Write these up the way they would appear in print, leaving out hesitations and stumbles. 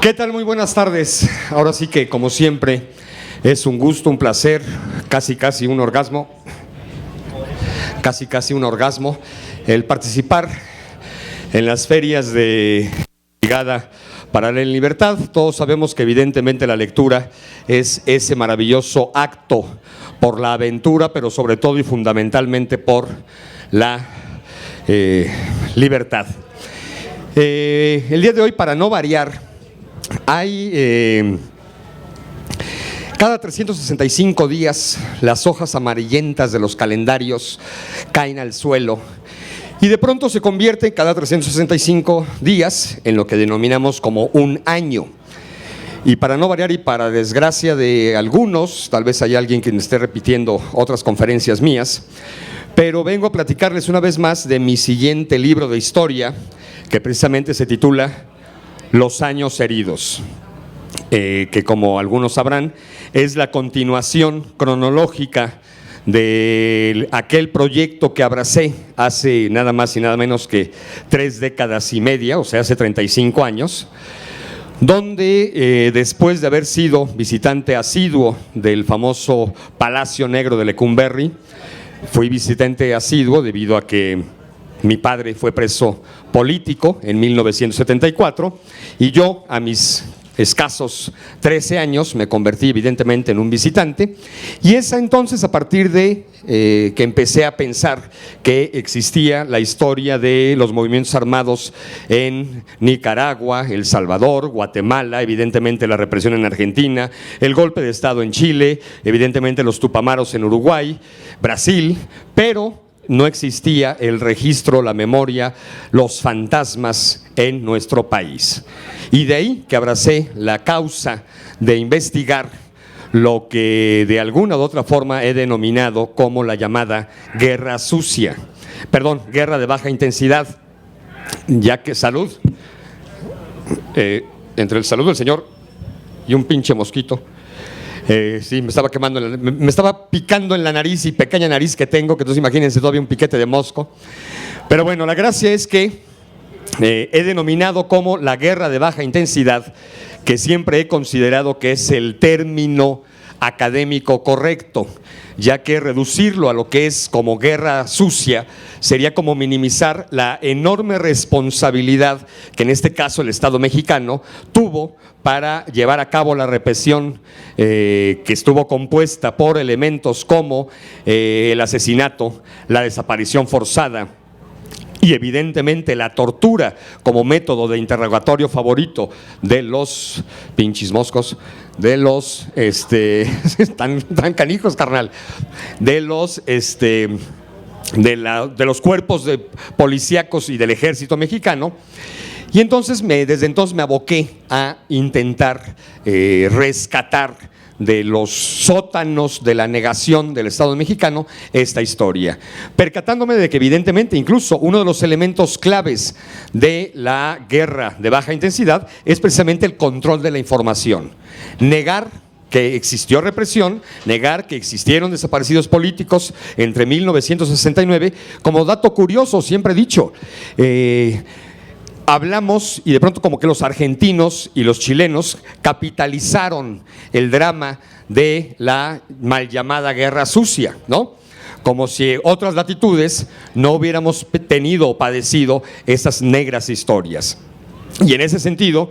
¿Qué tal? Muy buenas tardes. Ahora sí que, como siempre, es un gusto, un placer, casi un orgasmo, el participar en las ferias de Brigada Paralela en Libertad. Todos sabemos que evidentemente la lectura es ese maravilloso acto por la aventura, pero sobre todo y fundamentalmente por la libertad. El día de hoy, para no variar, hay cada 365 días las hojas amarillentas de los calendarios caen al suelo y de pronto se convierte cada 365 días en lo que denominamos como un año. Y para no variar y para desgracia de algunos, tal vez haya alguien que me esté repitiendo otras conferencias mías, pero vengo a platicarles una vez más de mi siguiente libro de historia, que precisamente se titula Los años heridos, que como algunos sabrán es la continuación cronológica de aquel proyecto que abracé hace nada más y nada menos que 3 décadas y media, o sea, hace 35 años, donde después de haber sido visitante asiduo del famoso Palacio Negro de Lecumberri, fui visitante asiduo debido a que mi padre fue preso político en 1974 y yo, a mis escasos 13 años, me convertí evidentemente en un visitante, y es entonces a partir de que empecé a pensar que existía la historia de los movimientos armados en Nicaragua, El Salvador, Guatemala, evidentemente la represión en Argentina, el golpe de Estado en Chile, evidentemente los Tupamaros en Uruguay, Brasil, pero no existía el registro, la memoria, los fantasmas en nuestro país. Y de ahí que abracé la causa de investigar lo que de alguna u otra forma he denominado como la llamada guerra sucia, guerra de baja intensidad, ya que entre el salud del señor y un pinche mosquito. Sí, me estaba quemando, me estaba picando en la nariz y pequeña nariz que tengo, que entonces imagínense todavía un piquete de mosco. Pero bueno, la gracia es que he denominado como la guerra de baja intensidad, que siempre he considerado que es el término académico correcto, ya que reducirlo a lo que es como guerra sucia sería como minimizar la enorme responsabilidad que en este caso el Estado mexicano tuvo para llevar a cabo la represión que estuvo compuesta por elementos como el asesinato, la desaparición forzada y evidentemente la tortura como método de interrogatorio favorito de los pinches moscos, de los tan canijos, carnal, de los de los cuerpos policíacos y del ejército mexicano. Y entonces desde entonces me aboqué a intentar rescatar de los sótanos de la negación del Estado mexicano esta historia, percatándome de que evidentemente incluso uno de los elementos claves de la guerra de baja intensidad es precisamente el control de la información. Negar que existió represión, negar que existieron desaparecidos políticos entre 1969, como dato curioso, siempre he dicho, hablamos y de pronto como que los argentinos y los chilenos capitalizaron el drama de la mal llamada guerra sucia, ¿no? Como si otras latitudes no hubiéramos tenido o padecido esas negras historias. Y en ese sentido,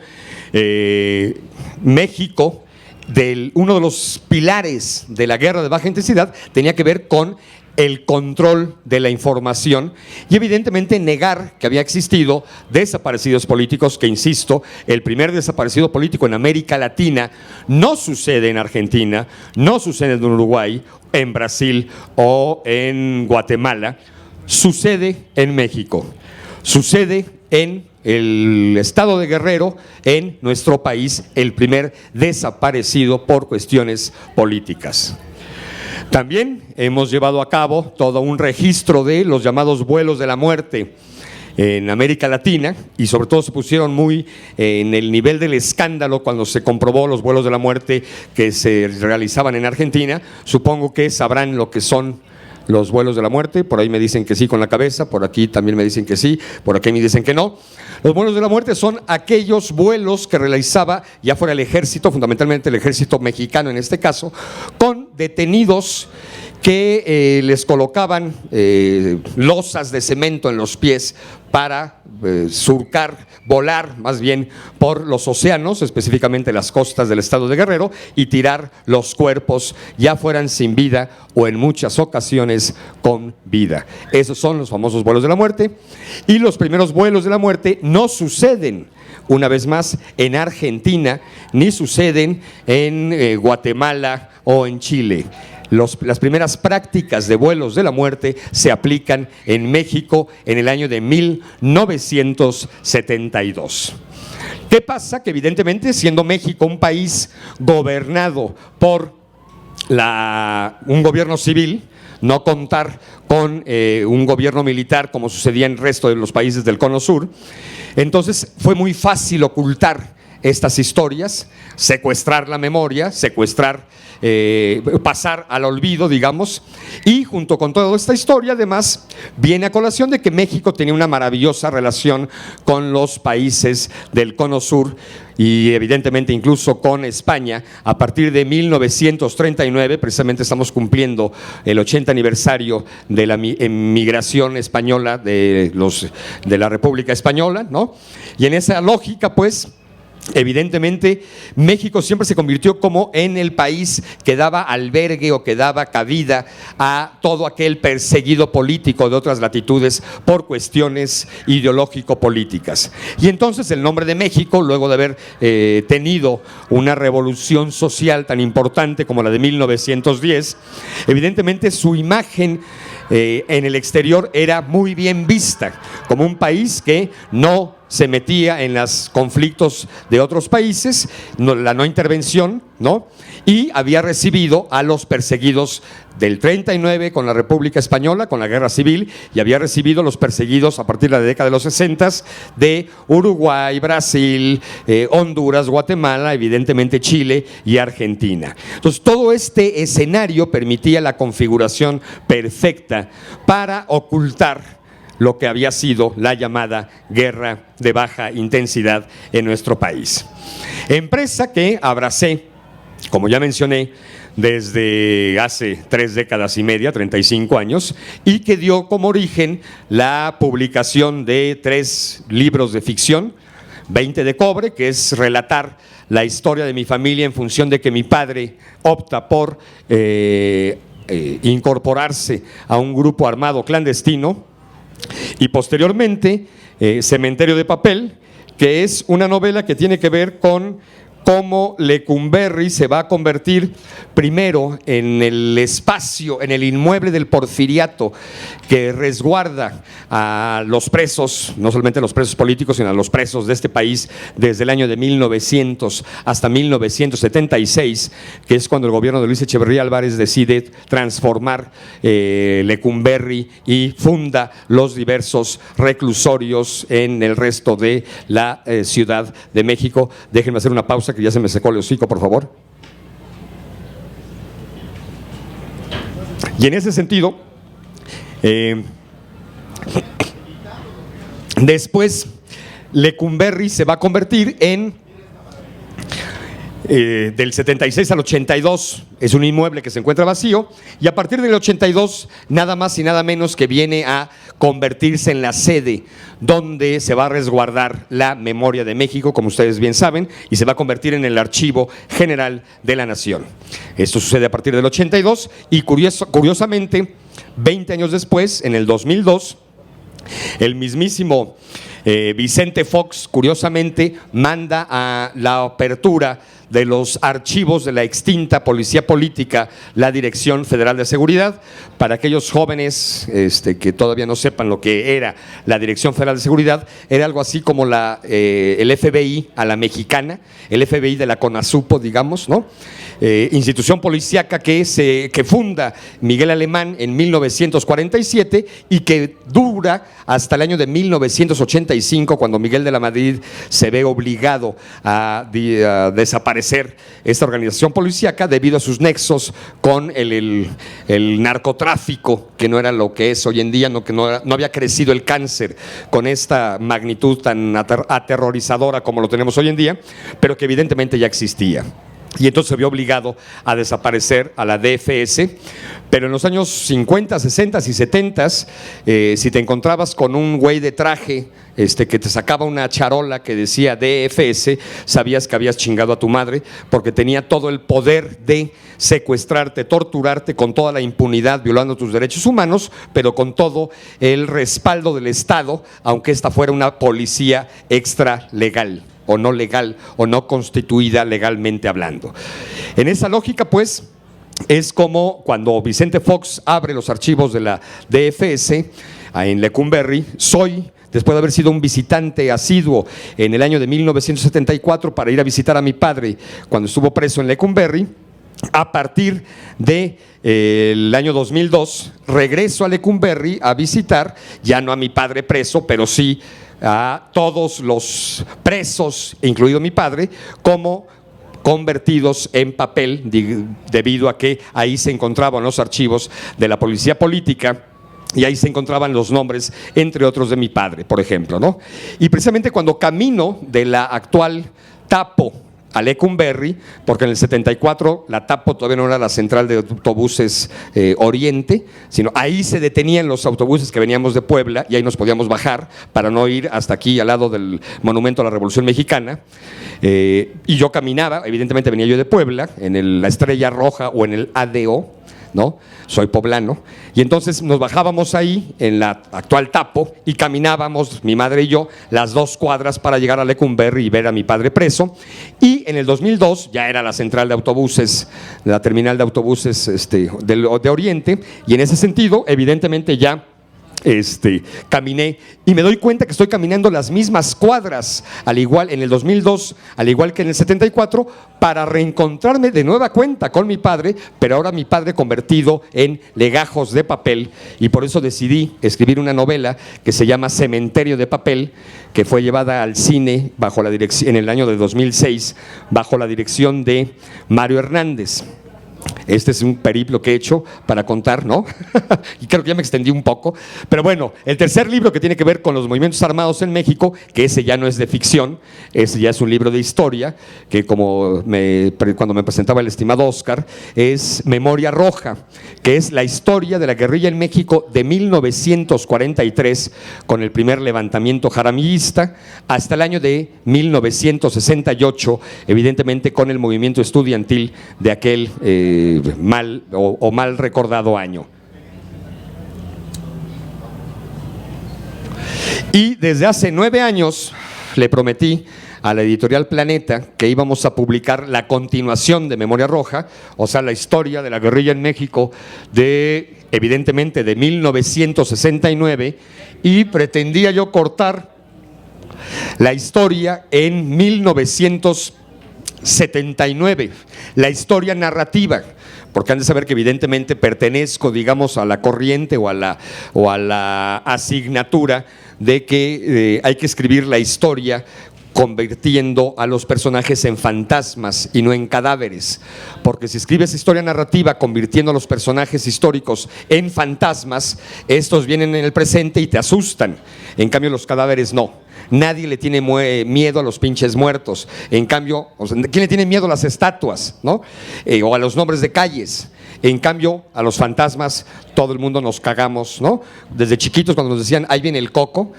México, uno de los pilares de la guerra de baja intensidad tenía que ver con el control de la información y evidentemente negar que había existido desaparecidos políticos, que insisto, el primer desaparecido político en América Latina no sucede en Argentina, no sucede en Uruguay, en Brasil o en Guatemala, sucede en México, sucede en el estado de Guerrero, en nuestro país, el primer desaparecido por cuestiones políticas. También hemos llevado a cabo todo un registro de los llamados vuelos de la muerte en América Latina y sobre todo se pusieron muy en el nivel del escándalo cuando se comprobó los vuelos de la muerte que se realizaban en Argentina. Supongo que sabrán lo que son los vuelos de la muerte. Por ahí me dicen que sí con la cabeza, por aquí también me dicen que sí, por aquí me dicen que no. Los vuelos de la muerte son aquellos vuelos que realizaba ya fuera el ejército, fundamentalmente el ejército mexicano en este caso, con detenidos que les colocaban losas de cemento en los pies para surcar, volar más bien por los océanos, específicamente las costas del estado de Guerrero, y tirar los cuerpos, ya fueran sin vida o en muchas ocasiones con vida. Esos son los famosos vuelos de la muerte. Y los primeros vuelos de la muerte no suceden, una vez más, en Argentina, ni suceden en Guatemala o en Chile. Las primeras prácticas de vuelos de la muerte se aplican en México en el año de 1972. ¿Qué pasa? Que evidentemente, siendo México un país gobernado por un gobierno civil, no contar con un gobierno militar como sucedía en el resto de los países del Cono Sur, entonces fue muy fácil ocultar estas historias, secuestrar la memoria, pasar al olvido, digamos, y junto con toda esta historia, además, viene a colación de que México tenía una maravillosa relación con los países del Cono Sur y evidentemente incluso con España. A partir de 1939, precisamente estamos cumpliendo el 80 aniversario de la emigración española de la República Española, ¿no? Y en esa lógica, pues, evidentemente, México siempre se convirtió como en el país que daba albergue o que daba cabida a todo aquel perseguido político de otras latitudes por cuestiones ideológico-políticas. Y entonces el nombre de México, luego de haber tenido una revolución social tan importante como la de 1910, evidentemente su imagen en el exterior era muy bien vista como un país que no se metía en los conflictos de otros países, la no intervención, ¿no? Y había recibido a los perseguidos del 39 con la República Española, con la Guerra Civil, y había recibido a los perseguidos a partir de la década de los 60 de Uruguay, Brasil, Honduras, Guatemala, evidentemente Chile y Argentina. Entonces, todo este escenario permitía la configuración perfecta para ocultar lo que había sido la llamada guerra de baja intensidad en nuestro país. Empresa que abracé, como ya mencioné, desde hace 3 décadas y media, 35 años, y que dio como origen la publicación de 3 libros de ficción, 20 de cobre, que es relatar la historia de mi familia en función de que mi padre opta por incorporarse a un grupo armado clandestino, y posteriormente Cementerio de Papel, que es una novela que tiene que ver con cómo Lecumberri se va a convertir primero en el espacio, en el inmueble del porfiriato que resguarda a los presos, no solamente a los presos políticos, sino a los presos de este país desde el año de 1900 hasta 1976, que es cuando el gobierno de Luis Echeverría Álvarez decide transformar Lecumberri y funda los diversos reclusorios en el resto de la Ciudad de México. Déjenme hacer una pausa que ya se me secó el hocico, por favor. Y en ese sentido, después Lecumberri se va a convertir en del 76 al 82 es un inmueble que se encuentra vacío, y a partir del 82 nada más y nada menos que viene a convertirse en la sede donde se va a resguardar la memoria de México, como ustedes bien saben, y se va a convertir en el Archivo General de la Nación. Esto sucede a partir del 82 y curiosamente 20 años después, en el 2002, el mismísimo Vicente Fox, curiosamente, manda a la apertura de los archivos de la extinta Policía Política, la Dirección Federal de Seguridad. Para aquellos jóvenes que todavía no sepan lo que era la Dirección Federal de Seguridad, era algo así como el FBI a la mexicana, el FBI de la CONASUPO, digamos, ¿no? Institución policíaca que funda Miguel Alemán en 1947 y que dura hasta el año de 1988 1985, cuando Miguel de la Madrid se ve obligado a desaparecer esta organización policíaca debido a sus nexos con el narcotráfico, que no era lo que es hoy en día, no había crecido el cáncer con esta magnitud tan aterrorizadora como lo tenemos hoy en día, pero que evidentemente ya existía. Y entonces se vio obligado a desaparecer a la DFS, pero en los años 50, 60 y 70, si te encontrabas con un güey de traje que te sacaba una charola que decía DFS, sabías que habías chingado a tu madre, porque tenía todo el poder de secuestrarte, torturarte con toda la impunidad, violando tus derechos humanos, pero con todo el respaldo del Estado, aunque esta fuera una policía extralegal o no legal o no constituida legalmente hablando. En esa lógica, pues, es como cuando Vicente Fox abre los archivos de la DFS en Lecumberri. Después de haber sido un visitante asiduo en el año de 1974 para ir a visitar a mi padre cuando estuvo preso en Lecumberri, a partir del año 2002 regreso a Lecumberri a visitar, ya no a mi padre preso, pero sí a todos los presos, incluido mi padre, como convertidos en papel, debido a que ahí se encontraban los archivos de la policía política. Y ahí se encontraban los nombres, entre otros, de mi padre, por ejemplo, ¿no? Y precisamente cuando camino de la actual Tapo a Lecumberri, porque en el 74 la Tapo todavía no era la central de autobuses Oriente, sino ahí se detenían los autobuses que veníamos de Puebla y ahí nos podíamos bajar para no ir hasta aquí al lado del Monumento a la Revolución Mexicana. Y yo caminaba, evidentemente venía yo de Puebla, en la Estrella Roja o en el ADO, ¿no? Soy poblano, y entonces nos bajábamos ahí en la actual Tapo y caminábamos, mi madre y yo, las 2 cuadras para llegar a Lecumberri y ver a mi padre preso. Y en el 2002 ya era la central de autobuses, la terminal de autobuses de Oriente, y en ese sentido, evidentemente ya caminé y me doy cuenta que estoy caminando las mismas cuadras, al igual en el 2002, al igual que en el 74, para reencontrarme de nueva cuenta con mi padre, pero ahora mi padre convertido en legajos de papel, y por eso decidí escribir una novela que se llama Cementerio de Papel, que fue llevada al cine en el año de 2006 bajo la dirección de Mario Hernández. Este es un periplo que he hecho para contar, ¿no? Y creo que ya me extendí un poco. Pero bueno, el tercer libro, que tiene que ver con los movimientos armados en México, que ese ya no es de ficción, ese ya es un libro de historia, que cuando me presentaba el estimado Oscar, es Memoria Roja, que es la historia de la guerrilla en México de 1943, con el primer levantamiento jaramillista, hasta el año de 1968, evidentemente con el movimiento estudiantil de aquel mal recordado año. Y desde hace 9 años le prometí a la editorial Planeta que íbamos a publicar la continuación de Memoria Roja, o sea, la historia de la guerrilla en México evidentemente de 1969, y pretendía yo cortar la historia en 1979, la historia narrativa, porque han de saber que evidentemente pertenezco, digamos, a la corriente o a la asignatura de que hay que escribir la historia convirtiendo a los personajes en fantasmas y no en cadáveres, porque si escribes historia narrativa convirtiendo a los personajes históricos en fantasmas, estos vienen en el presente y te asustan, en cambio los cadáveres no. Nadie le tiene miedo a los pinches muertos. En cambio, ¿quién le tiene miedo a las estatuas, ¿no? O a los nombres de calles? En cambio, a los fantasmas todo el mundo nos cagamos, ¿no? Desde chiquitos, cuando nos decían ahí viene el coco,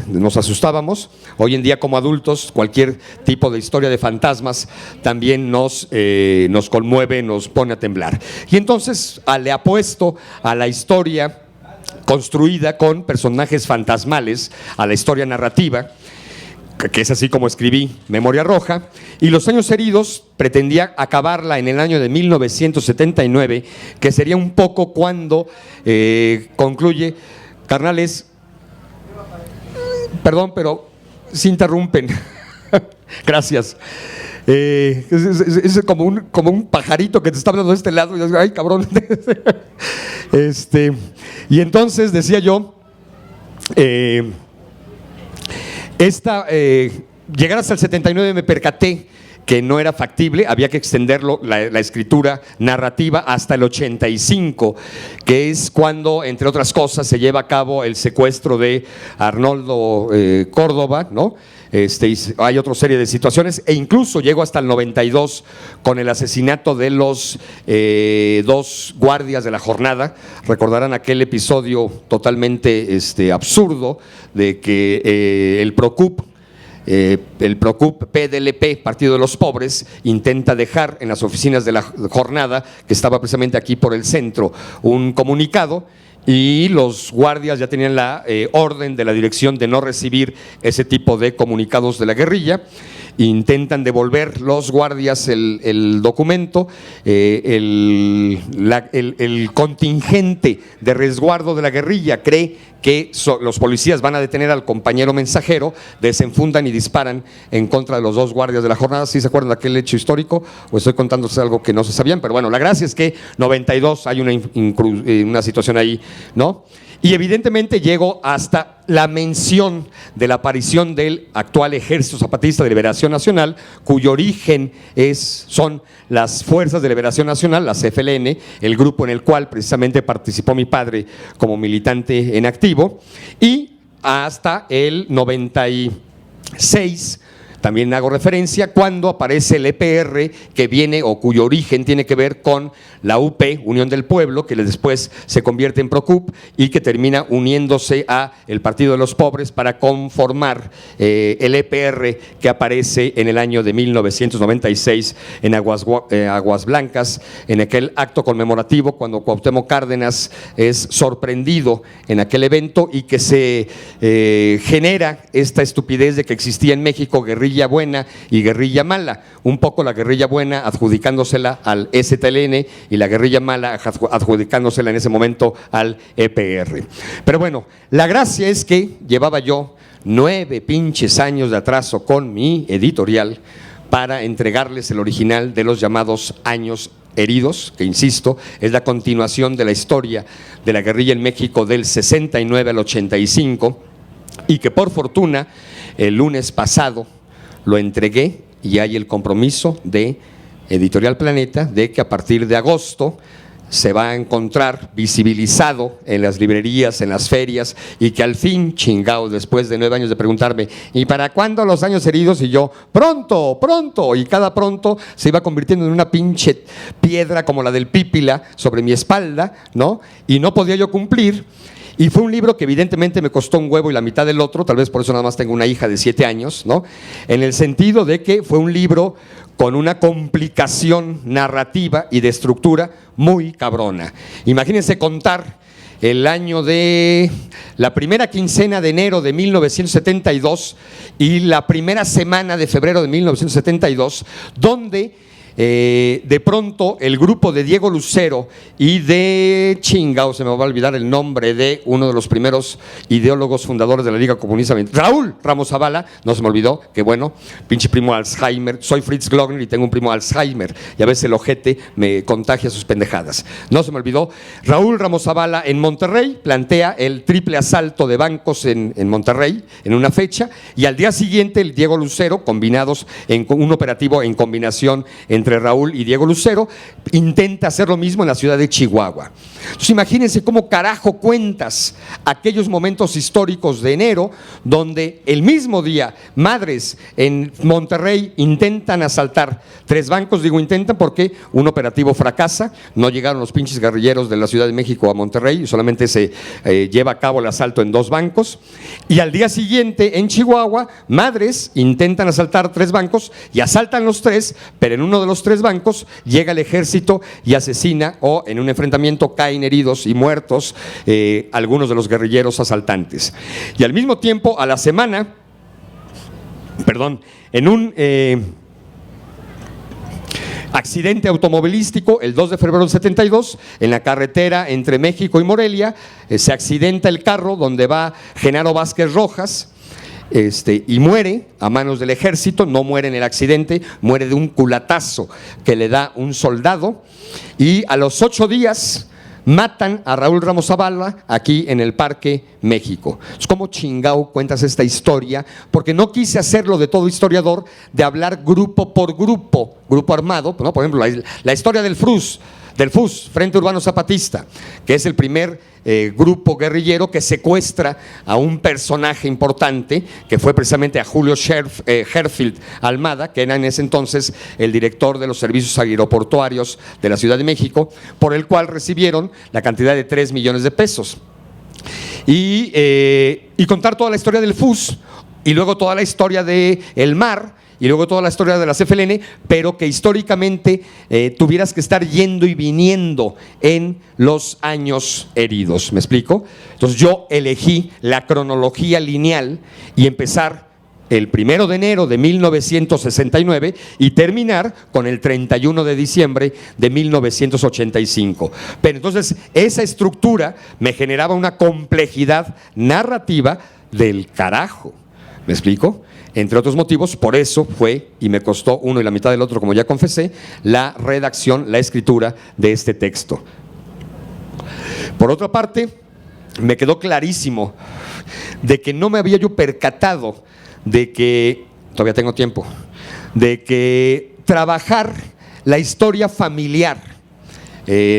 nos asustábamos. Hoy en día, como adultos, cualquier tipo de historia de fantasmas también nos conmueve, nos pone a temblar. Y entonces le apuesto a la historia construida con personajes fantasmales, a la historia narrativa, que es así como escribí Memoria Roja. Y Los Años Heridos pretendía acabarla en el año de 1979, que sería un poco cuando concluye. Carnales, perdón, pero se interrumpen. Gracias. Es como un pajarito que te está hablando de este lado y dices, ay, cabrón. Y entonces decía yo, Llegar hasta el 79 me percaté que no era factible, había que extenderlo, la escritura narrativa, hasta el 85, que es cuando, entre otras cosas, se lleva a cabo el secuestro de Arnoldo Córdoba, ¿no? Hay otra serie de situaciones, e incluso llego hasta el 92 con el asesinato de los 2 guardias de la jornada. Recordarán aquel episodio totalmente absurdo de que el Procup PDLP, Partido de los Pobres, intenta dejar en las oficinas de la jornada, que estaba precisamente aquí por el centro, un comunicado, y los guardias ya tenían la orden de la dirección de no recibir ese tipo de comunicados de la guerrilla. Intentan devolver los guardias el documento, el contingente de resguardo de la guerrilla cree que los policías van a detener al compañero mensajero, desenfundan y disparan en contra de los 2 guardias de la jornada. ¿Sí se acuerdan de aquel hecho histórico? O estoy contándose algo que no se sabían, pero bueno, la gracia es que 92 hay una situación ahí, ¿no? Y evidentemente llego hasta la mención de la aparición del actual Ejército Zapatista de Liberación Nacional, cuyo origen son las Fuerzas de Liberación Nacional, las FLN, el grupo en el cual precisamente participó mi padre como militante en activo, y hasta el 96. También hago referencia cuando aparece el EPR, que viene o cuyo origen tiene que ver con la UP, Unión del Pueblo, que después se convierte en Procup y que termina uniéndose a el Partido de los Pobres para conformar el EPR, que aparece en el año de 1996 en Aguas Blancas, en aquel acto conmemorativo cuando Cuauhtémoc Cárdenas es sorprendido en aquel evento y que se genera esta estupidez de que existía en México guerrilla buena y guerrilla mala, un poco la guerrilla buena adjudicándosela al STLN y la guerrilla mala adjudicándosela en ese momento al EPR. Pero bueno, la gracia es que llevaba yo 9 pinches años de atraso con mi editorial para entregarles el original de los llamados Años Heridos, que insisto, es la continuación de la historia de la guerrilla en México del 69 al 85, y que por fortuna el lunes pasado lo entregué y hay el compromiso de Editorial Planeta de que a partir de agosto se va a encontrar visibilizado en las librerías, en las ferias, y que al fin, chingao, después de 9 años de preguntarme, ¿y para cuándo los Años Heridos? Y yo, pronto, pronto, y cada pronto se iba convirtiendo en una pinche piedra como la del Pípila sobre mi espalda, ¿no? Y no podía yo cumplir. Y fue un libro que evidentemente me costó un huevo y la mitad del otro, tal vez por eso nada más tengo una hija de 7 años, ¿no? En el sentido de que fue un libro con una complicación narrativa y de estructura muy cabrona. Imagínense contar el año de la primera quincena de enero de 1972 y la primera semana de febrero de 1972, donde de pronto el grupo de Diego Lucero y de chingao, se me va a olvidar el nombre de uno de los primeros ideólogos fundadores de la Liga Comunista, Raúl Ramos Zavala, no se me olvidó, que bueno, pinche primo Alzheimer, soy Fritz Glockner y tengo un primo Alzheimer y a veces el ojete me contagia sus pendejadas, no se me olvidó. Raúl Ramos Zavala en Monterrey plantea el triple asalto de bancos en Monterrey en una fecha, y al día siguiente el Diego Lucero, combinados en un operativo en combinación entre Raúl y Diego Lucero, intenta hacer lo mismo en la ciudad de Chihuahua. Entonces imagínense cómo carajo cuentas aquellos momentos históricos de enero, donde el mismo día madres en Monterrey intentan asaltar 3 bancos, digo intentan porque un operativo fracasa, no llegaron los pinches guerrilleros de la Ciudad de México a Monterrey, solamente se lleva a cabo el asalto en 2 bancos, y al día siguiente en Chihuahua madres intentan asaltar 3 bancos y asaltan los 3, pero en uno de los 3 bancos llega el ejército y asesina, o en un enfrentamiento caen heridos y muertos algunos de los guerrilleros asaltantes. Y al mismo tiempo, a la semana, en un accidente automovilístico, el 2 de febrero del 72, en la carretera entre México y Morelia, se accidenta el carro donde va Genaro Vázquez Rojas, y muere a manos del ejército. No muere en el accidente, muere de un culatazo que le da un soldado, y a los 8 días Matan a Raúl Ramos Zavala aquí en el Parque México. ¿Cómo chingao cuentas esta historia? Porque no quise hacerlo de todo historiador, de hablar grupo por grupo, grupo armado, ¿no? Por ejemplo, la historia del FUS, Frente Urbano Zapatista, que es el primer grupo guerrillero que secuestra a un personaje importante, que fue precisamente a Julio Herfield Almada, que era en ese entonces el director de los servicios aeroportuarios de la Ciudad de México, por el cual recibieron la cantidad de 3 millones de pesos. Y contar toda la historia del FUS, y luego toda la historia del MAR, y luego toda la historia de la CFLN, pero que históricamente tuvieras que estar yendo y viniendo en los años heridos. ¿Me explico? Entonces yo elegí la cronología lineal y empezar el 1 de enero de 1969 y terminar con el 31 de diciembre de 1985. Pero entonces esa estructura me generaba una complejidad narrativa del carajo. ¿Me explico? Entre otros motivos, por eso fue, y me costó uno y la mitad del otro, como ya confesé, la redacción, la escritura de este texto. Por otra parte, me quedó clarísimo de que no me había yo percatado de que, todavía tengo tiempo, de que trabajar la historia familiar,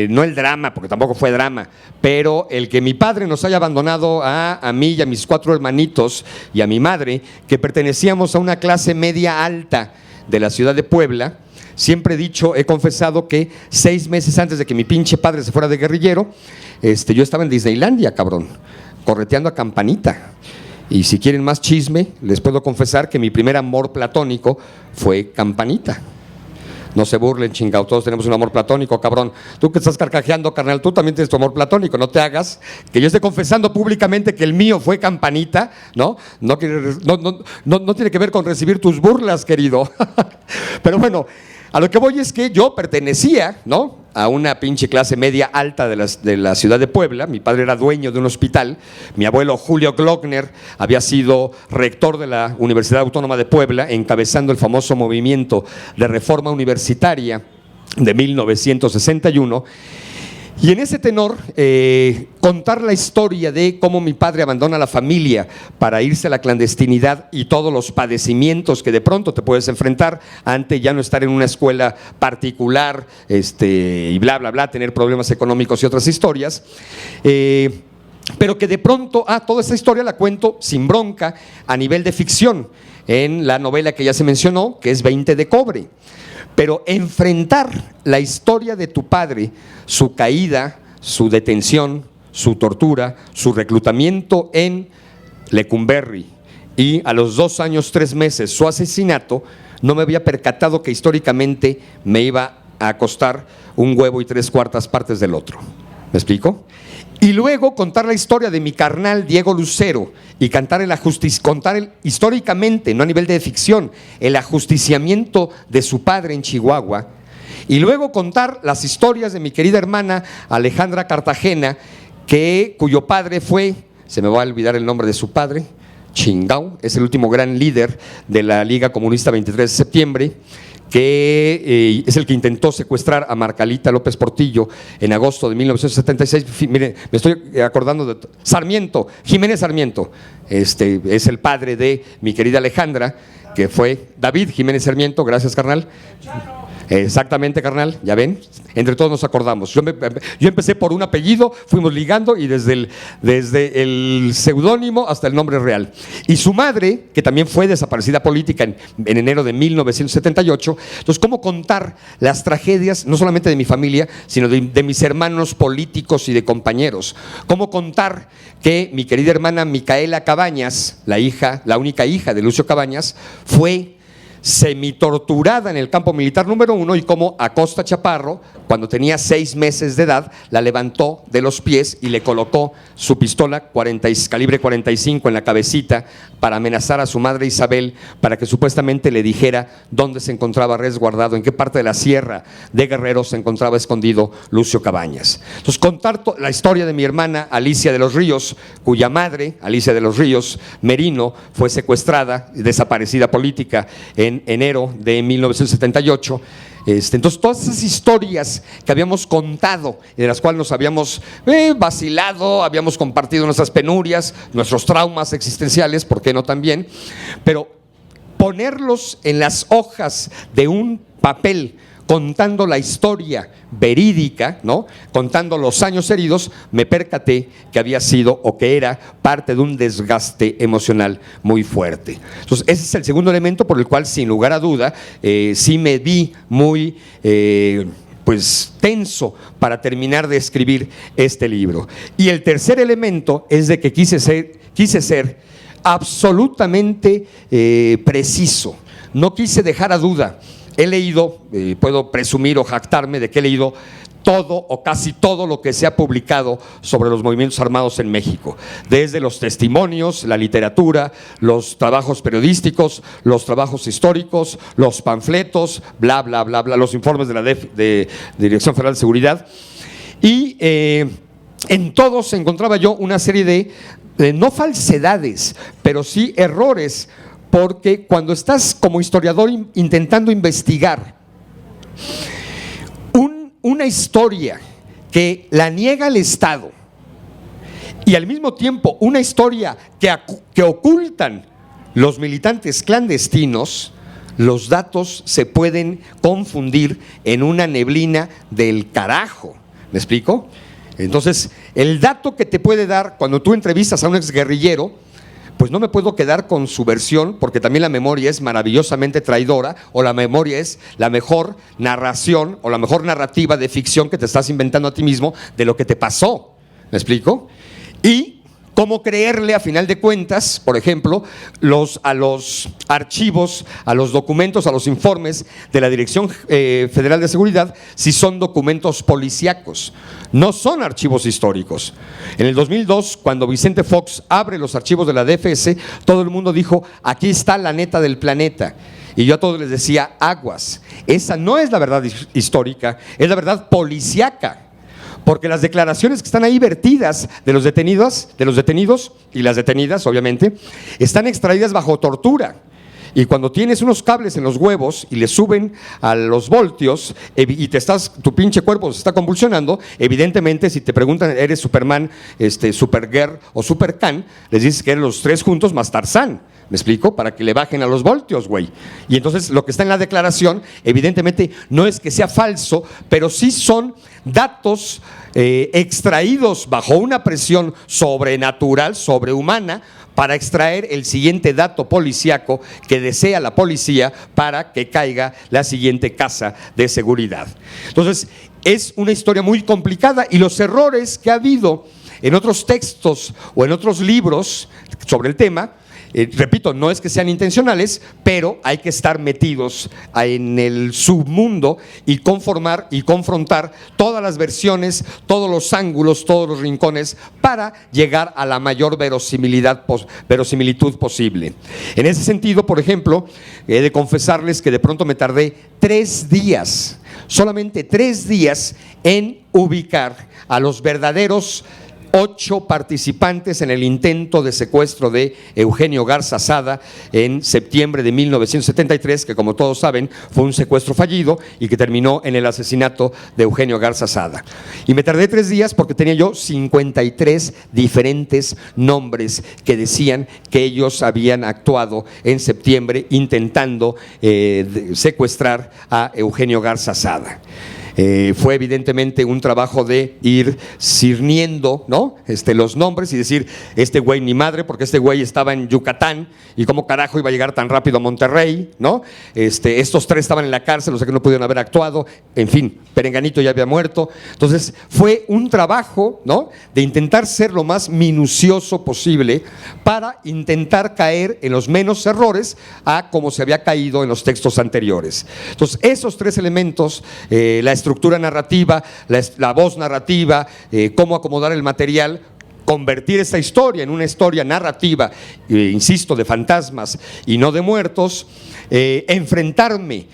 no el drama, porque tampoco fue drama, pero el que mi padre nos haya abandonado a mí y a mis 4 hermanitos y a mi madre, que pertenecíamos a una clase media alta de la ciudad de Puebla. Siempre he dicho, he confesado que 6 meses antes de que mi pinche padre se fuera de guerrillero, yo estaba en Disneylandia, cabrón, correteando a Campanita. Y si quieren más chisme, les puedo confesar que mi primer amor platónico fue Campanita. No se burlen, chingao, todos tenemos un amor platónico, cabrón. Tú que estás carcajeando, carnal, tú también tienes tu amor platónico, no te hagas que yo esté confesando públicamente que el mío fue Campanita, ¿no? No tiene que ver con recibir tus burlas, querido. Pero bueno, a lo que voy es que yo pertenecía, ¿no?, a una pinche clase media alta de la ciudad de Puebla. Mi padre era dueño de un hospital. Mi abuelo Julio Glockner había sido rector de la Universidad Autónoma de Puebla, encabezando el famoso movimiento de reforma universitaria de 1961. Y en ese tenor, contar la historia de cómo mi padre abandona la familia para irse a la clandestinidad y todos los padecimientos que de pronto te puedes enfrentar ante ya no estar en una escuela particular, y bla, bla, bla, tener problemas económicos y otras historias. Pero que de pronto, toda esa historia la cuento sin bronca a nivel de ficción, en la novela que ya se mencionó, que es 20 de cobre. Pero enfrentar la historia de tu padre, su caída, su detención, su tortura, su reclutamiento en Lecumberri y a los 2 años 3 meses su asesinato, no me había percatado que históricamente me iba a costar un huevo y 3/4 partes del otro. ¿Me explico? Y luego contar la historia de mi carnal Diego Lucero y contar históricamente, no a nivel de ficción, el ajusticiamiento de su padre en Chihuahua. Y luego contar las historias de mi querida hermana Alejandra Cartagena, cuyo padre fue, se me va a olvidar el nombre de su padre, chingao, es el último gran líder de la Liga Comunista 23 de septiembre, que es el que intentó secuestrar a Marcalita López Portillo en agosto de 1976. Mire, me estoy acordando de Sarmiento, Jiménez Sarmiento, es el padre de mi querida Alejandra, que fue David Jiménez Sarmiento. Gracias, carnal. Exactamente, carnal, ya ven, entre todos nos acordamos. Yo empecé por un apellido, fuimos ligando y desde el seudónimo hasta el nombre real. Y su madre, que también fue desaparecida política en enero de 1978. Entonces, ¿cómo contar las tragedias, no solamente de mi familia, sino de mis hermanos políticos y de compañeros? ¿Cómo contar que mi querida hermana Micaela Cabañas, la única hija de Lucio Cabañas, fue semitorturada en el campo militar número 1 y cómo Acosta Chaparro, cuando tenía 6 meses de edad, la levantó de los pies y le colocó su pistola calibre 45 en la cabecita para amenazar a su madre Isabel, para que supuestamente le dijera dónde se encontraba resguardado, en qué parte de la sierra de Guerrero se encontraba escondido Lucio Cabañas. Entonces, contar la historia de mi hermana Alicia de los Ríos, cuya madre, Alicia de los Ríos Merino, fue secuestrada y desaparecida política en en enero de 1978. Entonces, todas esas historias que habíamos contado, de las cuales nos habíamos vacilado, habíamos compartido nuestras penurias, nuestros traumas existenciales, ¿por qué no también? Pero ponerlos en las hojas de un papel, contando la historia verídica, ¿no? Contando los años heridos, me percaté que había sido o que era parte de un desgaste emocional muy fuerte. Entonces, ese es el segundo elemento por el cual, sin lugar a duda, sí me vi muy pues tenso para terminar de escribir este libro. Y el tercer elemento es de que quise ser absolutamente preciso. No quise dejar a duda. He leído, puedo presumir o jactarme de que he leído todo o casi todo lo que se ha publicado sobre los movimientos armados en México, desde los testimonios, la literatura, los trabajos periodísticos, los trabajos históricos, los panfletos, bla, bla, bla, bla, los informes de la Dirección Federal de Seguridad. Y en todos encontraba yo una serie de no falsedades, pero sí errores, porque cuando estás como historiador intentando investigar una historia que la niega el Estado y al mismo tiempo una historia que ocultan los militantes clandestinos, los datos se pueden confundir en una neblina del carajo. ¿Me explico? Entonces, el dato que te puede dar cuando tú entrevistas a un exguerrillero, pues no me puedo quedar con su versión, porque también la memoria es maravillosamente traidora, o la memoria es la mejor narración o la mejor narrativa de ficción que te estás inventando a ti mismo de lo que te pasó. ¿Me explico? Y cómo creerle, a final de cuentas, por ejemplo, a los archivos, a los documentos, a los informes de la Dirección Federal de Seguridad, si son documentos policíacos. No son archivos históricos. En el 2002, cuando Vicente Fox abre los archivos de la DFS, todo el mundo dijo: aquí está la neta del planeta. Y yo a todos les decía: aguas, esa no es la verdad histórica, es la verdad policíaca. Porque las declaraciones que están ahí vertidas de los detenidos y las detenidas, obviamente, están extraídas bajo tortura. Y cuando tienes unos cables en los huevos y le suben a los voltios y tu pinche cuerpo se está convulsionando, evidentemente, si te preguntan, ¿eres Superman, Supergirl o Supercan? Les dices que eres los tres juntos más Tarzán. ¿Me explico? Para que le bajen a los voltios, güey. Y entonces lo que está en la declaración, evidentemente, no es que sea falso, pero sí son datos extraídos bajo una presión sobrenatural, sobrehumana, para extraer el siguiente dato policíaco que desea la policía para que caiga la siguiente casa de seguridad. Entonces, es una historia muy complicada, y los errores que ha habido en otros textos o en otros libros sobre el tema, repito, no es que sean intencionales, pero hay que estar metidos en el submundo y conformar y confrontar todas las versiones, todos los ángulos, todos los rincones, para llegar a la mayor verosimilitud posible. En ese sentido, por ejemplo, he de confesarles que de pronto me tardé 3 días, solamente 3 días, en ubicar a los verdaderos 8 participantes en el intento de secuestro de Eugenio Garza Sada en septiembre de 1973, que, como todos saben, fue un secuestro fallido y que terminó en el asesinato de Eugenio Garza Sada. Y me tardé 3 días porque tenía yo 53 diferentes nombres que decían que ellos habían actuado en septiembre intentando secuestrar a Eugenio Garza Sada. Fue evidentemente un trabajo de ir cirniendo, ¿no? Los nombres y decir: este güey ni madre, porque este güey estaba en Yucatán y cómo carajo iba a llegar tan rápido a Monterrey, ¿no? Estos 3 estaban en la cárcel, o sea que no pudieron haber actuado, en fin, Perenganito ya había muerto. Entonces fue un trabajo, ¿no?, de intentar ser lo más minucioso posible para intentar caer en los menos errores a como se había caído en los textos anteriores. Entonces, esos 3 elementos, la estructura narrativa, la voz narrativa, cómo acomodar el material, convertir esta historia en una historia narrativa, insisto, de fantasmas y no de muertos, enfrentarme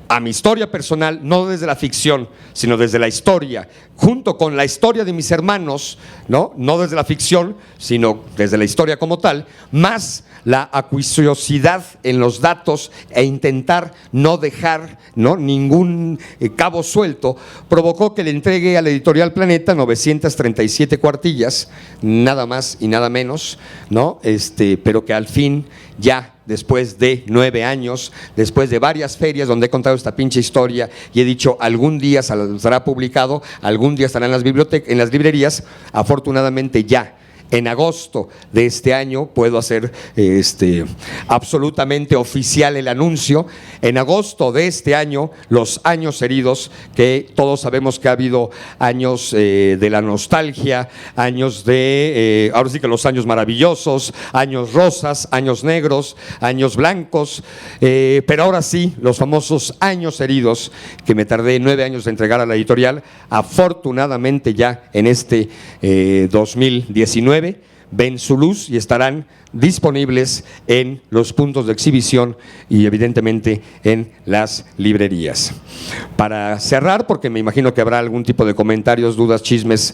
a mi historia personal, no desde la ficción, sino desde la historia, junto con la historia de mis hermanos, no desde la ficción, sino desde la historia como tal, más la acuiciosidad en los datos e intentar no dejar ningún cabo suelto, provocó que le entregue a la editorial Planeta 937 cuartillas, nada más y nada menos, pero que al fin ya después de 9 años, después de varias ferias donde he contado esta pinche historia y he dicho algún día será publicado, algún día estará en las bibliotecas, en las librerías, afortunadamente ya en agosto de este año puedo hacer absolutamente oficial el anuncio. En agosto de este año, los años heridos, que todos sabemos que ha habido años de la nostalgia, años de, ahora sí que los años maravillosos, años rosas, años negros, años blancos, pero ahora sí, los famosos años heridos, que me tardé 9 años de entregar a la editorial, afortunadamente ya en este 2019, ven su luz y estarán disponibles en los puntos de exhibición y evidentemente en las librerías. Para cerrar, porque me imagino que habrá algún tipo de comentarios, dudas, chismes,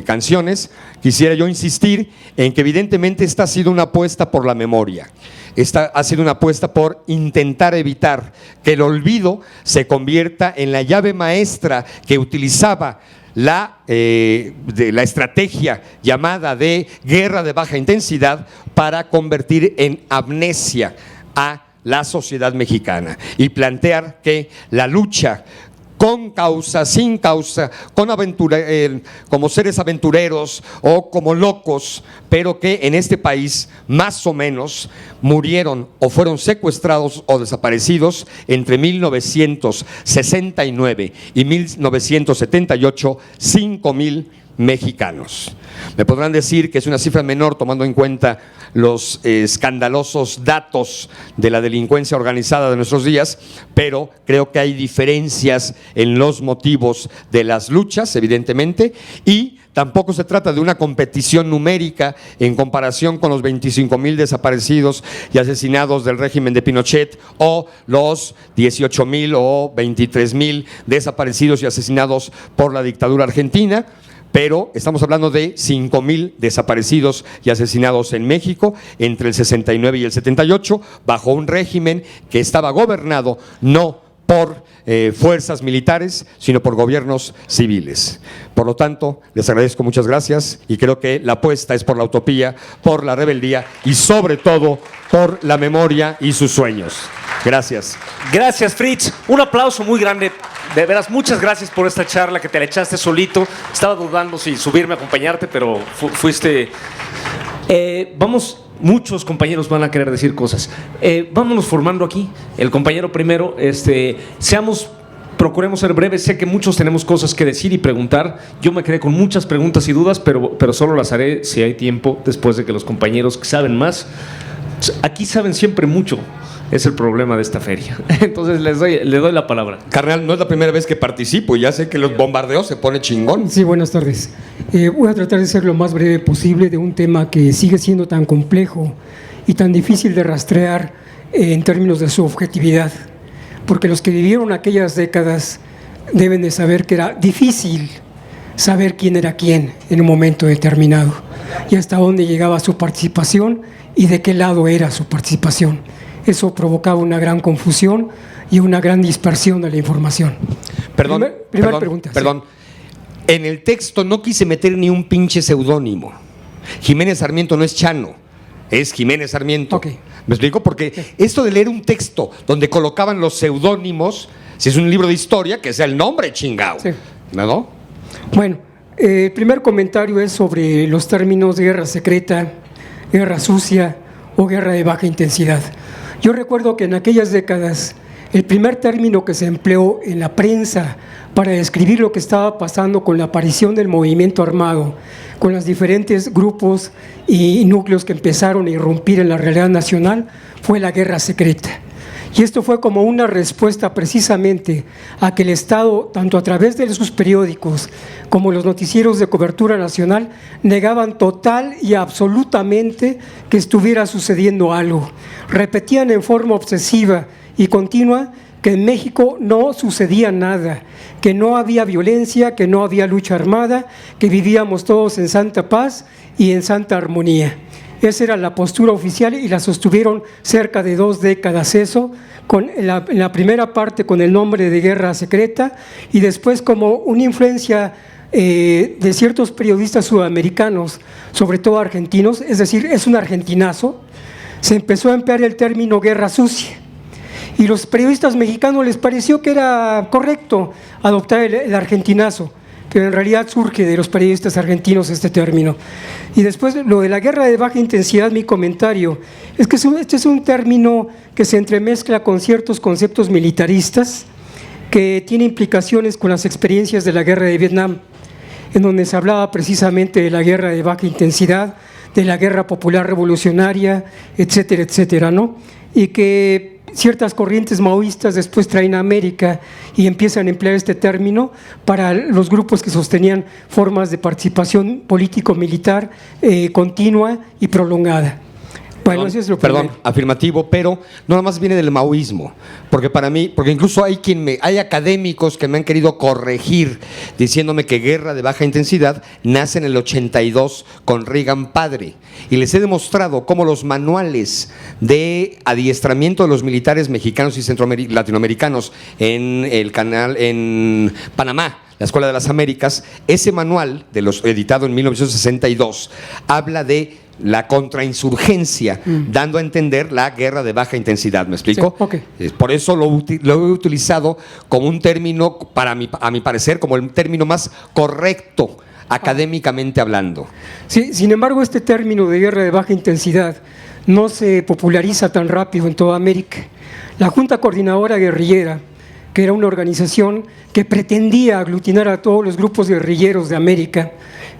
canciones, quisiera yo insistir en que evidentemente esta ha sido una apuesta por la memoria. Esta ha sido una apuesta por intentar evitar que el olvido se convierta en la llave maestra que utilizaba la estrategia llamada de guerra de baja intensidad para convertir en amnesia a la sociedad mexicana y plantear que la lucha con causa, sin causa, como seres aventureros o como locos, pero que en este país más o menos murieron o fueron secuestrados o desaparecidos entre 1969 y 1978, 5,000 mexicanos. Me podrán decir que es una cifra menor tomando en cuenta los escandalosos datos de la delincuencia organizada de nuestros días, pero creo que hay diferencias en los motivos de las luchas, evidentemente, y tampoco se trata de una competición numérica en comparación con los 25,000 desaparecidos y asesinados del régimen de Pinochet o los 18,000 o 23,000 desaparecidos y asesinados por la dictadura argentina. Pero estamos hablando de 5,000 desaparecidos y asesinados en México entre el 69 y el 78, bajo un régimen que estaba gobernado no por fuerzas militares, sino por gobiernos civiles. Por lo tanto, les agradezco, muchas gracias, y creo que la apuesta es por la utopía, por la rebeldía y sobre todo por la memoria y sus sueños. Gracias. Gracias, Fritz. Un aplauso muy grande. De veras, muchas gracias por esta charla que te la echaste solito. Estaba dudando si subirme a acompañarte, pero fuiste... muchos compañeros van a querer decir cosas. Vámonos formando aquí. El compañero primero, procuremos ser breves. Sé que muchos tenemos cosas que decir y preguntar. Yo me quedé con muchas preguntas y dudas, pero solo las haré si hay tiempo, después de que los compañeros que saben más, aquí saben siempre mucho. Es el problema de esta feria. Entonces le doy la palabra. Carnal, no es la primera vez que participo y ya sé que los bombardeos se pone chingón. Sí, buenas tardes. Voy a tratar de ser lo más breve posible de un tema que sigue siendo tan complejo y tan difícil de rastrear en términos de su objetividad. Porque los que vivieron aquellas décadas deben de saber que era difícil saber quién era quién en un momento determinado y hasta dónde llegaba su participación y de qué lado era su participación. Eso provocaba una gran confusión y una gran dispersión de la información. Primera pregunta. Perdón. Sí. En el texto no quise meter ni un pinche seudónimo. Jiménez Sarmiento no es Chano, es Jiménez Sarmiento. Okay. ¿Me explico? Porque esto de leer un texto donde colocaban los seudónimos, si es un libro de historia, que sea el nombre chingado. Sí. ¿No? Bueno, el primer comentario es sobre los términos de guerra secreta, guerra sucia o guerra de baja intensidad. Yo recuerdo que en aquellas décadas el primer término que se empleó en la prensa para describir lo que estaba pasando con la aparición del movimiento armado, con los diferentes grupos y núcleos que empezaron a irrumpir en la realidad nacional, fue la guerra secreta. Y esto fue como una respuesta precisamente a que el Estado, tanto a través de sus periódicos como los noticieros de cobertura nacional, negaban total y absolutamente que estuviera sucediendo algo. Repetían en forma obsesiva y continua que en México no sucedía nada, que no había violencia, que no había lucha armada, que vivíamos todos en santa paz y en santa armonía. Esa era la postura oficial y la sostuvieron cerca de 2 décadas eso, en la primera parte con el nombre de guerra secreta y después como una influencia de ciertos periodistas sudamericanos, sobre todo argentinos, es decir, es un argentinazo, se empezó a emplear el término guerra sucia. Y los periodistas mexicanos les pareció que era correcto adoptar el argentinazo, que en realidad surge de los periodistas argentinos este término. Y después lo de la guerra de baja intensidad, mi comentario, es que este es un término que se entremezcla con ciertos conceptos militaristas, que tiene implicaciones con las experiencias de la guerra de Vietnam, en donde se hablaba precisamente de la guerra de baja intensidad, de la guerra popular revolucionaria, etcétera, etcétera, ¿no? Y que ciertas corrientes maoístas después traen a América y empiezan a emplear este término para los grupos que sostenían formas de participación político-militar continua y prolongada. Bueno, eso es lo perdón, primero. afirmativo, pero no nada más viene del maoísmo, porque para mí, porque incluso hay académicos que me han querido corregir diciéndome que guerra de baja intensidad nace en el 82 con Reagan padre, y les he demostrado cómo los manuales de adiestramiento de los militares mexicanos y latinoamericanos en el canal en Panamá, la Escuela de las Américas, ese manual editado en 1962 habla de la contrainsurgencia, dando a entender la guerra de baja intensidad. ¿Me explico? Sí, okay. Por eso lo he utilizado como un término, a mi parecer, como el término más correcto, académicamente hablando. Sí, sin embargo, este término de guerra de baja intensidad no se populariza tan rápido en toda América. La Junta Coordinadora Guerrillera, que era una organización que pretendía aglutinar a todos los grupos guerrilleros de América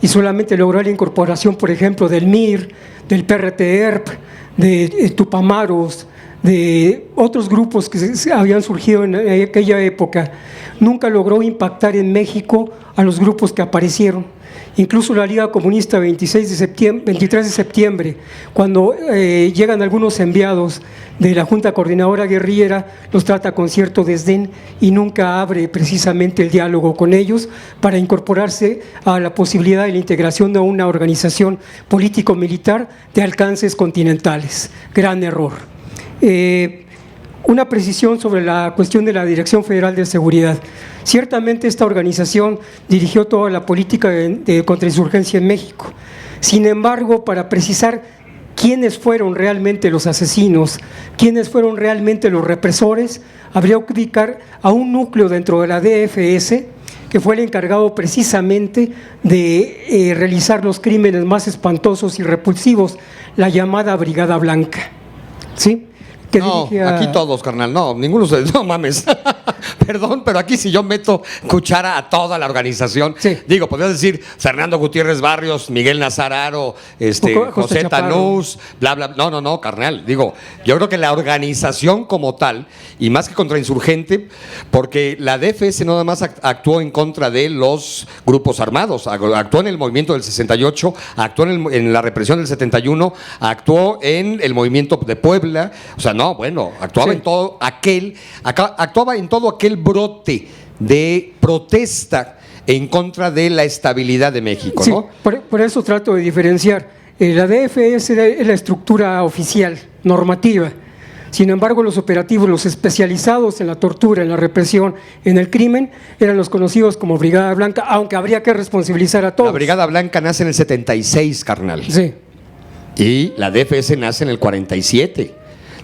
y solamente logró la incorporación, por ejemplo, del MIR, del PRT-ERP, de Tupamaros, de otros grupos que habían surgido en aquella época, nunca logró impactar en México a los grupos que aparecieron. Incluso la Liga Comunista 23 de septiembre, cuando llegan algunos enviados de la Junta Coordinadora Guerrillera, los trata con cierto desdén y nunca abre precisamente el diálogo con ellos para incorporarse a la posibilidad de la integración de una organización político-militar de alcances continentales. Gran error. Una precisión sobre la cuestión de la Dirección Federal de Seguridad. Ciertamente esta organización dirigió toda la política de contrainsurgencia en México. Sin embargo, para precisar quiénes fueron realmente los asesinos, quiénes fueron realmente los represores, habría que ubicar a un núcleo dentro de la DFS que fue el encargado precisamente de realizar los crímenes más espantosos y repulsivos, la llamada Brigada Blanca. ¿Sí? No, aquí todos, carnal, no, ninguno de ustedes, no mames. Perdón, pero aquí si yo meto cuchara a toda la organización, sí. Digo, podrías decir Fernando Gutiérrez Barrios, Miguel Nazararo, José Tanús, bla, bla, no, carnal, digo, yo creo que la organización como tal, y más que contrainsurgente, porque la DFS no nada más actuó en contra de los grupos armados, actuó en el movimiento del 68, actuó en la represión del 71, actuó en el movimiento de Puebla, o sea, no, bueno, actuaba en todo aquel brote de protesta en contra de la estabilidad de México, sí, ¿no? Por eso trato de diferenciar. La DFS es la estructura oficial, normativa. Sin embargo, los operativos, los especializados en la tortura, en la represión, en el crimen, eran los conocidos como Brigada Blanca, aunque habría que responsabilizar a todos. La Brigada Blanca nace en el 76, carnal. Sí. Y la DFS nace en el 47.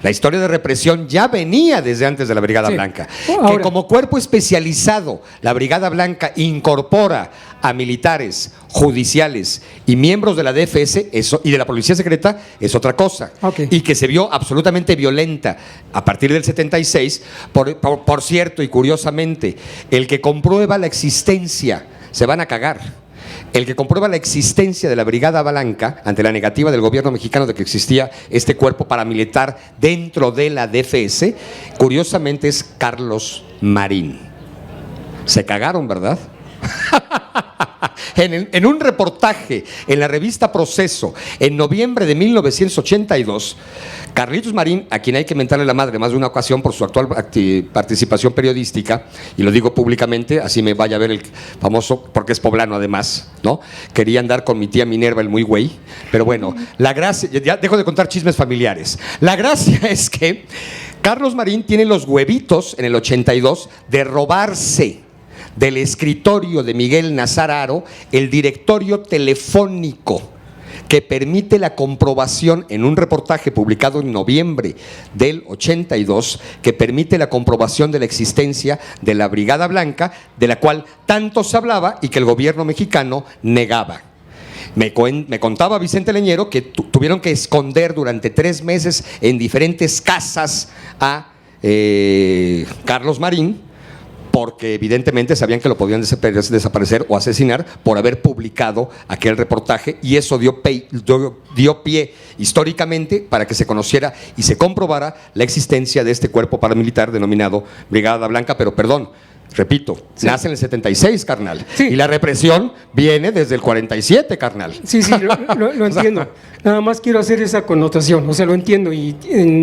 La historia de represión ya venía desde antes de la Brigada Blanca. Ahora, que como cuerpo especializado, la Brigada Blanca incorpora a militares, judiciales y miembros de la DFS y de la Policía Secreta es otra cosa. Okay. Y que se vio absolutamente violenta a partir del 76. Por cierto, y curiosamente, el que comprueba la existencia, se van a cagar. El que comprueba la existencia de la Brigada Blanca ante la negativa del gobierno mexicano de que existía este cuerpo paramilitar dentro de la DFS, curiosamente es Carlos Marín. Se cagaron, ¿verdad? En un reportaje en la revista Proceso, en noviembre de 1982, Carlitos Marín, a quien hay que mentarle la madre más de una ocasión por su actual participación periodística, y lo digo públicamente, así me vaya a ver el famoso, porque es poblano además, ¿no? Quería andar con mi tía Minerva, el muy güey, pero bueno, la gracia, ya dejo de contar chismes familiares. La gracia es que Carlos Marín tiene los huevitos en el 82 de robarse del escritorio de Miguel Nazar Haro el directorio telefónico que permite la comprobación en un reportaje publicado en noviembre del 82, que permite la comprobación de la existencia de la Brigada Blanca, de la cual tanto se hablaba y que el gobierno mexicano negaba. Me contaba Vicente Leñero que tuvieron que esconder durante 3 meses en diferentes casas a Carlos Marín, porque evidentemente sabían que lo podían desaparecer o asesinar por haber publicado aquel reportaje, y eso dio pie históricamente para que se conociera y se comprobara la existencia de este cuerpo paramilitar denominado Brigada Blanca. Pero perdón, repito, sí, nace en el 76, carnal, sí, y la represión viene desde el 47, carnal. Sí, lo entiendo. Nada más quiero hacer esa connotación, o sea, lo entiendo y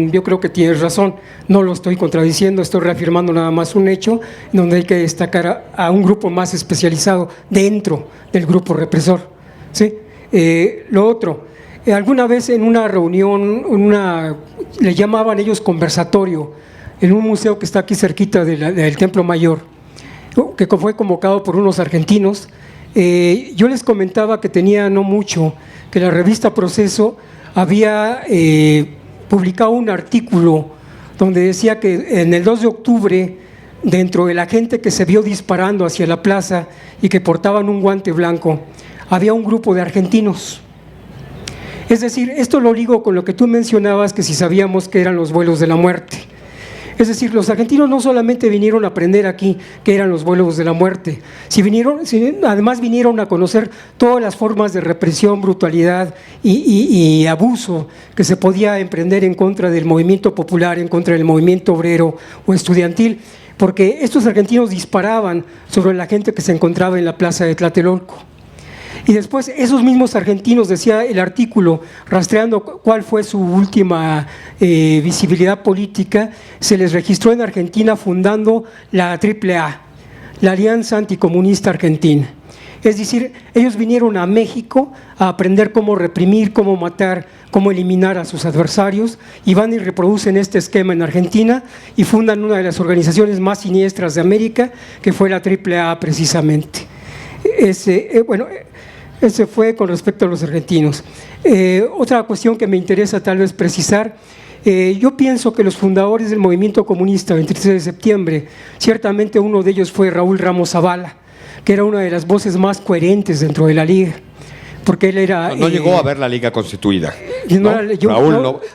yo creo que tienes razón, no lo estoy contradiciendo, estoy reafirmando nada más un hecho donde hay que destacar a un grupo más especializado dentro del grupo represor, ¿sí? Lo otro, alguna vez en una reunión, le llamaban ellos conversatorio, en un museo que está aquí cerquita del Templo Mayor, que fue convocado por unos argentinos, yo les comentaba que tenía no mucho, que la revista Proceso había publicado un artículo donde decía que en el 2 de octubre, dentro de la gente que se vio disparando hacia la plaza y que portaban un guante blanco, había un grupo de argentinos. Es decir, esto lo ligo con lo que tú mencionabas, que si sabíamos que eran los vuelos de la muerte. Es decir, los argentinos no solamente vinieron a aprender aquí que eran los vuelos de la muerte, además vinieron a conocer todas las formas de represión, brutalidad y abuso que se podía emprender en contra del movimiento popular, en contra del movimiento obrero o estudiantil, porque estos argentinos disparaban sobre la gente que se encontraba en la plaza de Tlatelolco. Y después esos mismos argentinos, decía el artículo, rastreando cuál fue su última visibilidad política, se les registró en Argentina fundando la AAA, la Alianza Anticomunista Argentina. Es decir, ellos vinieron a México a aprender cómo reprimir, cómo matar, cómo eliminar a sus adversarios, y van y reproducen este esquema en Argentina y fundan una de las organizaciones más siniestras de América, que fue la AAA precisamente. Ese fue con respecto a los argentinos. Otra cuestión que me interesa tal vez precisar, yo pienso que los fundadores del movimiento comunista 23 de septiembre, ciertamente uno de ellos fue Raúl Ramos Zavala, que era una de las voces más coherentes dentro de la Liga, porque él era… No llegó a ver la Liga constituida. ¿No?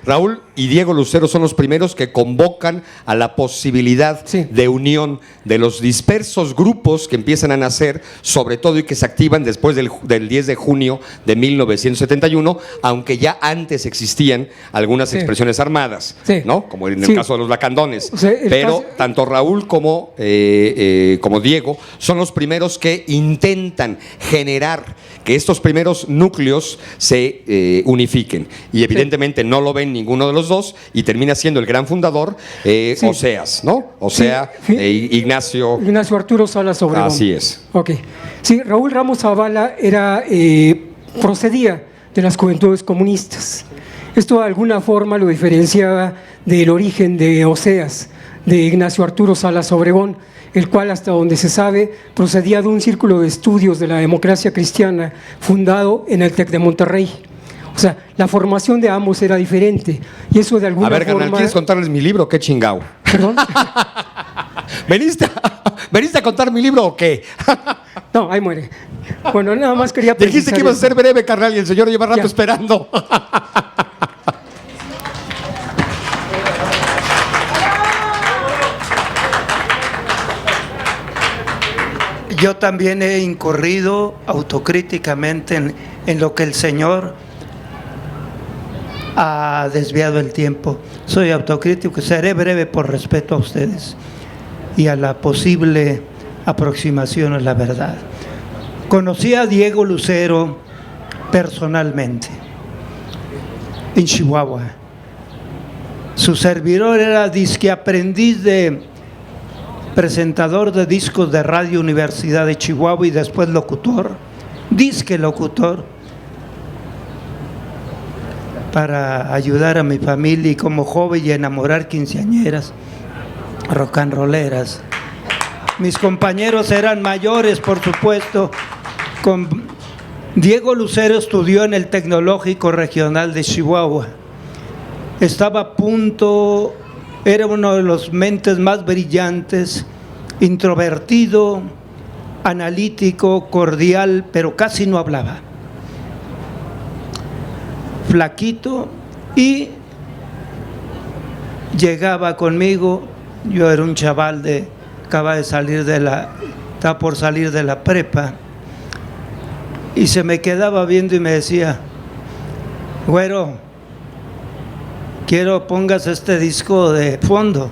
Raúl y Diego Lucero son los primeros que convocan a la posibilidad de unión de los dispersos grupos que empiezan a nacer, sobre todo, y que se activan después del 10 de junio de 1971, aunque ya antes existían algunas expresiones armadas, ¿no? Como en el caso de los lacandones. Pero tanto Raúl como Diego son los primeros que intentan generar que estos primeros núcleos se unifiquen, y evidentemente no lo ven ninguno de los dos, y termina siendo el gran fundador Oseas, ¿no? Ignacio Arturo Salas Obregón. Así es. Ok. Sí, Raúl Ramos Zavala procedía de las Juventudes Comunistas. Esto de alguna forma lo diferenciaba del origen de Oseas, de Ignacio Arturo Salas Obregón, el cual, hasta donde se sabe, procedía de un círculo de estudios de la democracia cristiana fundado en el TEC de Monterrey. O sea, la formación de ambos era diferente, y eso de alguna forma… carnal, ¿quieres contarles mi libro o qué chingao? ¿Perdón? ¿Veniste a contar mi libro o qué? No, ahí muere. Bueno, nada más quería precisar… Dijiste que ibas a ser breve, carnal, y el señor lleva rato esperando. Yo también he incurrido autocríticamente en lo que el Señor ha desviado el tiempo. Soy autocrítico, seré breve por respeto a ustedes y a la posible aproximación a la verdad. Conocí a Diego Lucero personalmente en Chihuahua. Su servidor era disque aprendiz de presentador de discos de Radio Universidad de Chihuahua y después locutor, disque locutor, para ayudar a mi familia y como joven y enamorar quinceañeras, rock and rolleras. Mis compañeros eran mayores, por supuesto. Diego Lucero estudió en el Tecnológico Regional de Chihuahua. Estaba a punto, era uno de los mentes más brillantes, introvertido, analítico, cordial, pero casi no hablaba. Flaquito, y llegaba conmigo. Yo era un chaval estaba por salir de la prepa, y se me quedaba viendo y me decía: güero, quiero pongas este disco de fondo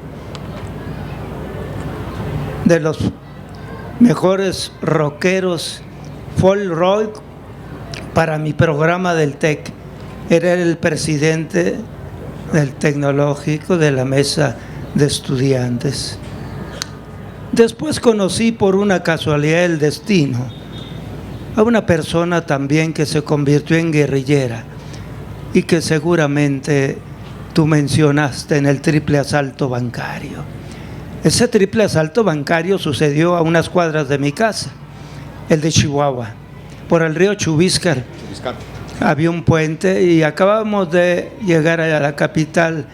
de los mejores rockeros folk rock para mi programa del TEC. Era el presidente del Tecnológico, de la mesa de estudiantes. Después conocí, por una casualidad del destino, a una persona también que se convirtió en guerrillera y que seguramente tú mencionaste en el triple asalto bancario. Ese triple asalto bancario sucedió a unas cuadras de mi casa, el de Chihuahua, por el río Chubiscar. Había un puente y acabamos de llegar a la capital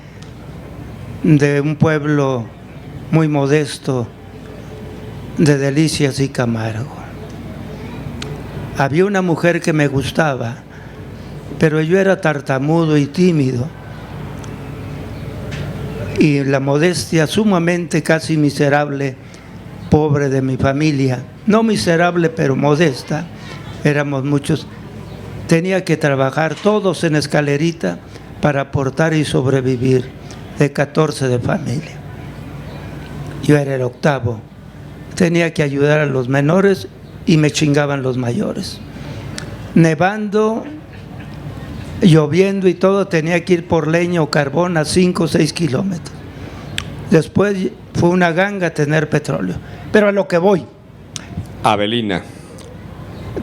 de un pueblo muy modesto de Delicias y Camargo. Había una mujer que me gustaba, pero yo era tartamudo y tímido, y la modestia sumamente casi miserable, pobre de mi familia, no miserable pero modesta, éramos muchos, tenía que trabajar todos en escalerita para aportar y sobrevivir, de 14 de familia. Yo era el octavo, tenía que ayudar a los menores y me chingaban los mayores. Nevando, lloviendo y todo, tenía que ir por leña o carbón a 5 o 6 kilómetros. Después fue una ganga tener petróleo. Pero a lo que voy. Avelina.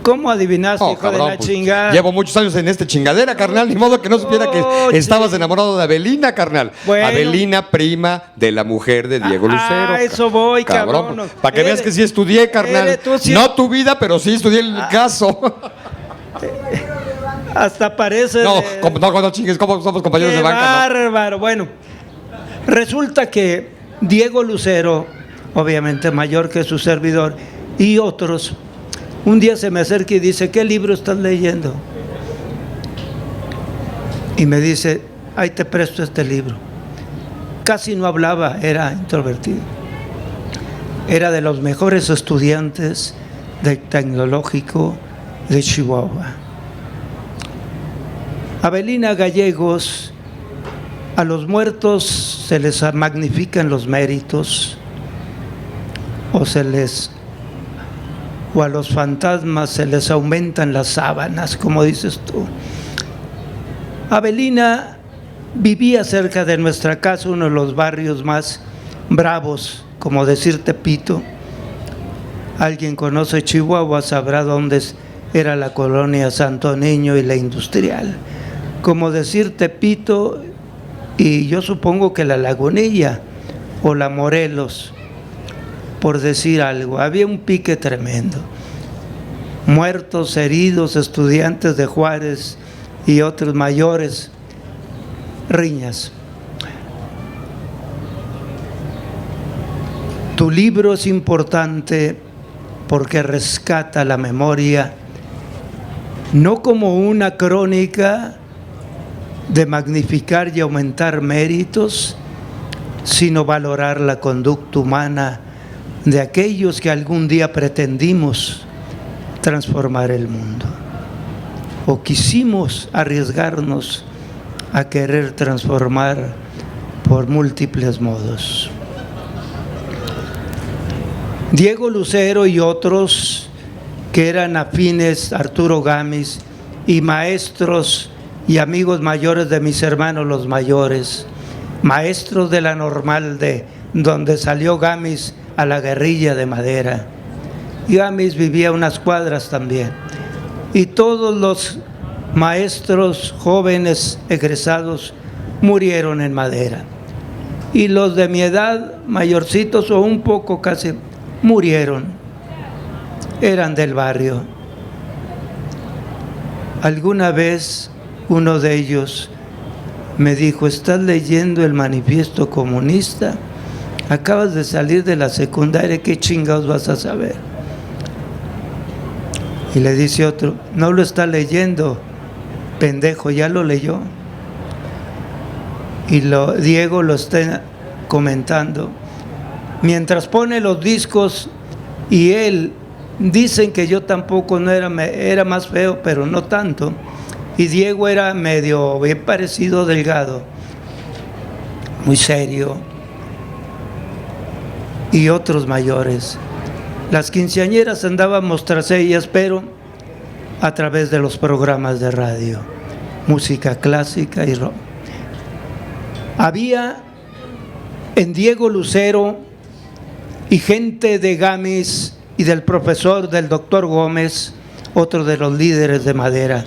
¿Cómo adivinaste, hijo cabrón, de la chingada? Llevo muchos años en esta chingadera, carnal. Ni modo que no supiera que estabas enamorado de Avelina, carnal. Bueno. Avelina, prima de la mujer de Diego Lucero. Eso voy, cabrón. Para que veas que sí estudié, carnal. No tu vida, pero sí estudié el caso. Hasta parece. No chingues, como somos compañeros de banca. Bárbaro. ¿No? Bueno, resulta que Diego Lucero, obviamente mayor que su servidor, y otros, un día se me acerca y dice: ¿qué libro estás leyendo? Y me dice: ahí te presto este libro. Casi no hablaba, era introvertido. Era de los mejores estudiantes del Tecnológico de Chihuahua. Avelina Gallegos, a los muertos se les magnifican los méritos, o a los fantasmas se les aumentan las sábanas, como dices tú. Avelina vivía cerca de nuestra casa, uno de los barrios más bravos, como decir Tepito. Alguien conoce Chihuahua, sabrá dónde era la colonia Santo Niño y la Industrial. Como decir Tepito, y yo supongo que la Lagunilla o la Morelos, por decir algo. Había un pique tremendo. Muertos, heridos, estudiantes de Juárez y otros mayores, riñas. Tu libro es importante porque rescata la memoria, no como una crónica de magnificar y aumentar méritos, sino valorar la conducta humana de aquellos que algún día pretendimos transformar el mundo, o quisimos arriesgarnos a querer transformar por múltiples modos. Diego Lucero y otros que eran afines, Arturo Gámez, y maestros y amigos mayores de mis hermanos los mayores, maestros de la Normal, de donde salió Gámez a la guerrilla de Madera. Gámez vivía unas cuadras también. Y todos los maestros jóvenes egresados murieron en Madera. Y los de mi edad, mayorcitos o un poco casi, murieron. Eran del barrio. Alguna vez uno de ellos me dijo: ¿estás leyendo el Manifiesto Comunista? Acabas de salir de la secundaria, ¿qué chingados vas a saber? Y le dice otro: no lo está leyendo, pendejo, ya lo leyó. Y Diego lo está comentando. Mientras pone los discos, y él, dicen que yo tampoco no era más feo, pero no tanto. Y Diego era medio bien parecido, delgado, muy serio. Y otros mayores. Las quinceañeras andábamos tras ellas, pero a través de los programas de radio, música clásica y rock. Había en Diego Lucero y gente de Gámez y del profesor, del doctor Gómez, otro de los líderes de Madera,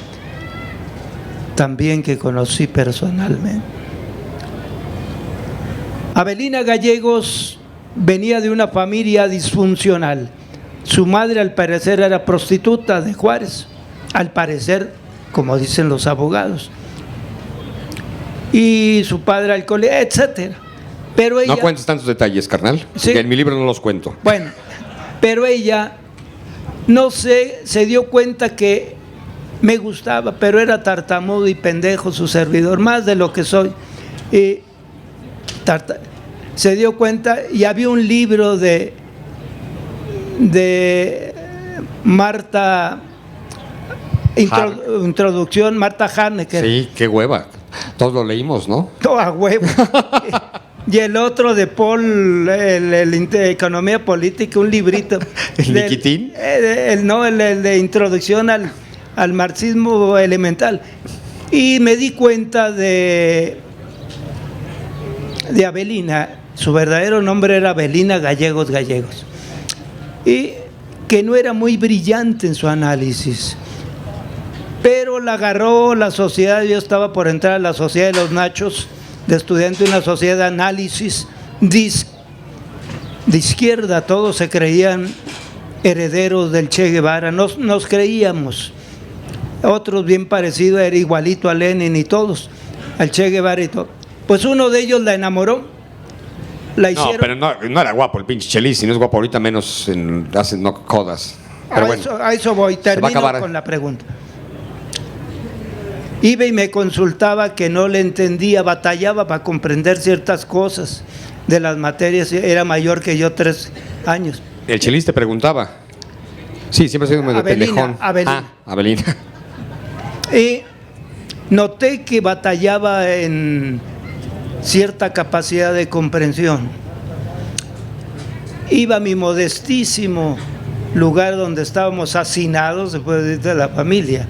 también que conocí personalmente. Avelina Gallegos venía de una familia disfuncional. Su madre, al parecer, era prostituta de Juárez, al parecer, como dicen los abogados, y su padre alcohólico, etcétera. Pero ella, no cuentes tantos detalles, carnal, sí, que en mi libro no los cuento. Bueno, pero ella no se dio cuenta que me gustaba, pero era tartamudo y pendejo su servidor, más de lo que soy. Se dio cuenta, y había un libro de Marta, introducción, Marta Hanecker. Sí, qué hueva. Todos lo leímos, ¿no? Toda huevo. Y el otro de Paul, el de Economía Política, un librito. ¿El Niquitín? El de Introducción al Marxismo Elemental. Y me di cuenta de Avelina. Su verdadero nombre era Avelina Gallegos. Y que no era muy brillante en su análisis. Pero la agarró la sociedad. Yo estaba por entrar a la sociedad de los nachos, de estudiante, una sociedad de análisis de izquierda. Todos se creían herederos del Che Guevara, nos creíamos. Otros bien parecidos, era igualito a Lenin y todos, al Che Guevara y todo. Pues uno de ellos la enamoró, la hicieron. No, pero no era guapo el pinche Chelis, si no es guapo ahorita menos no jodas. Pero bueno, a eso voy, termino con la pregunta. Iba y me consultaba que no le entendía, batallaba para comprender ciertas cosas de las materias, era mayor que yo 3 años. El Chelis te preguntaba. Sí, siempre ha sido medio pendejón. Avelina. Y noté que batallaba en cierta capacidad de comprensión. Iba a mi modestísimo lugar donde estábamos hacinados, después de la familia.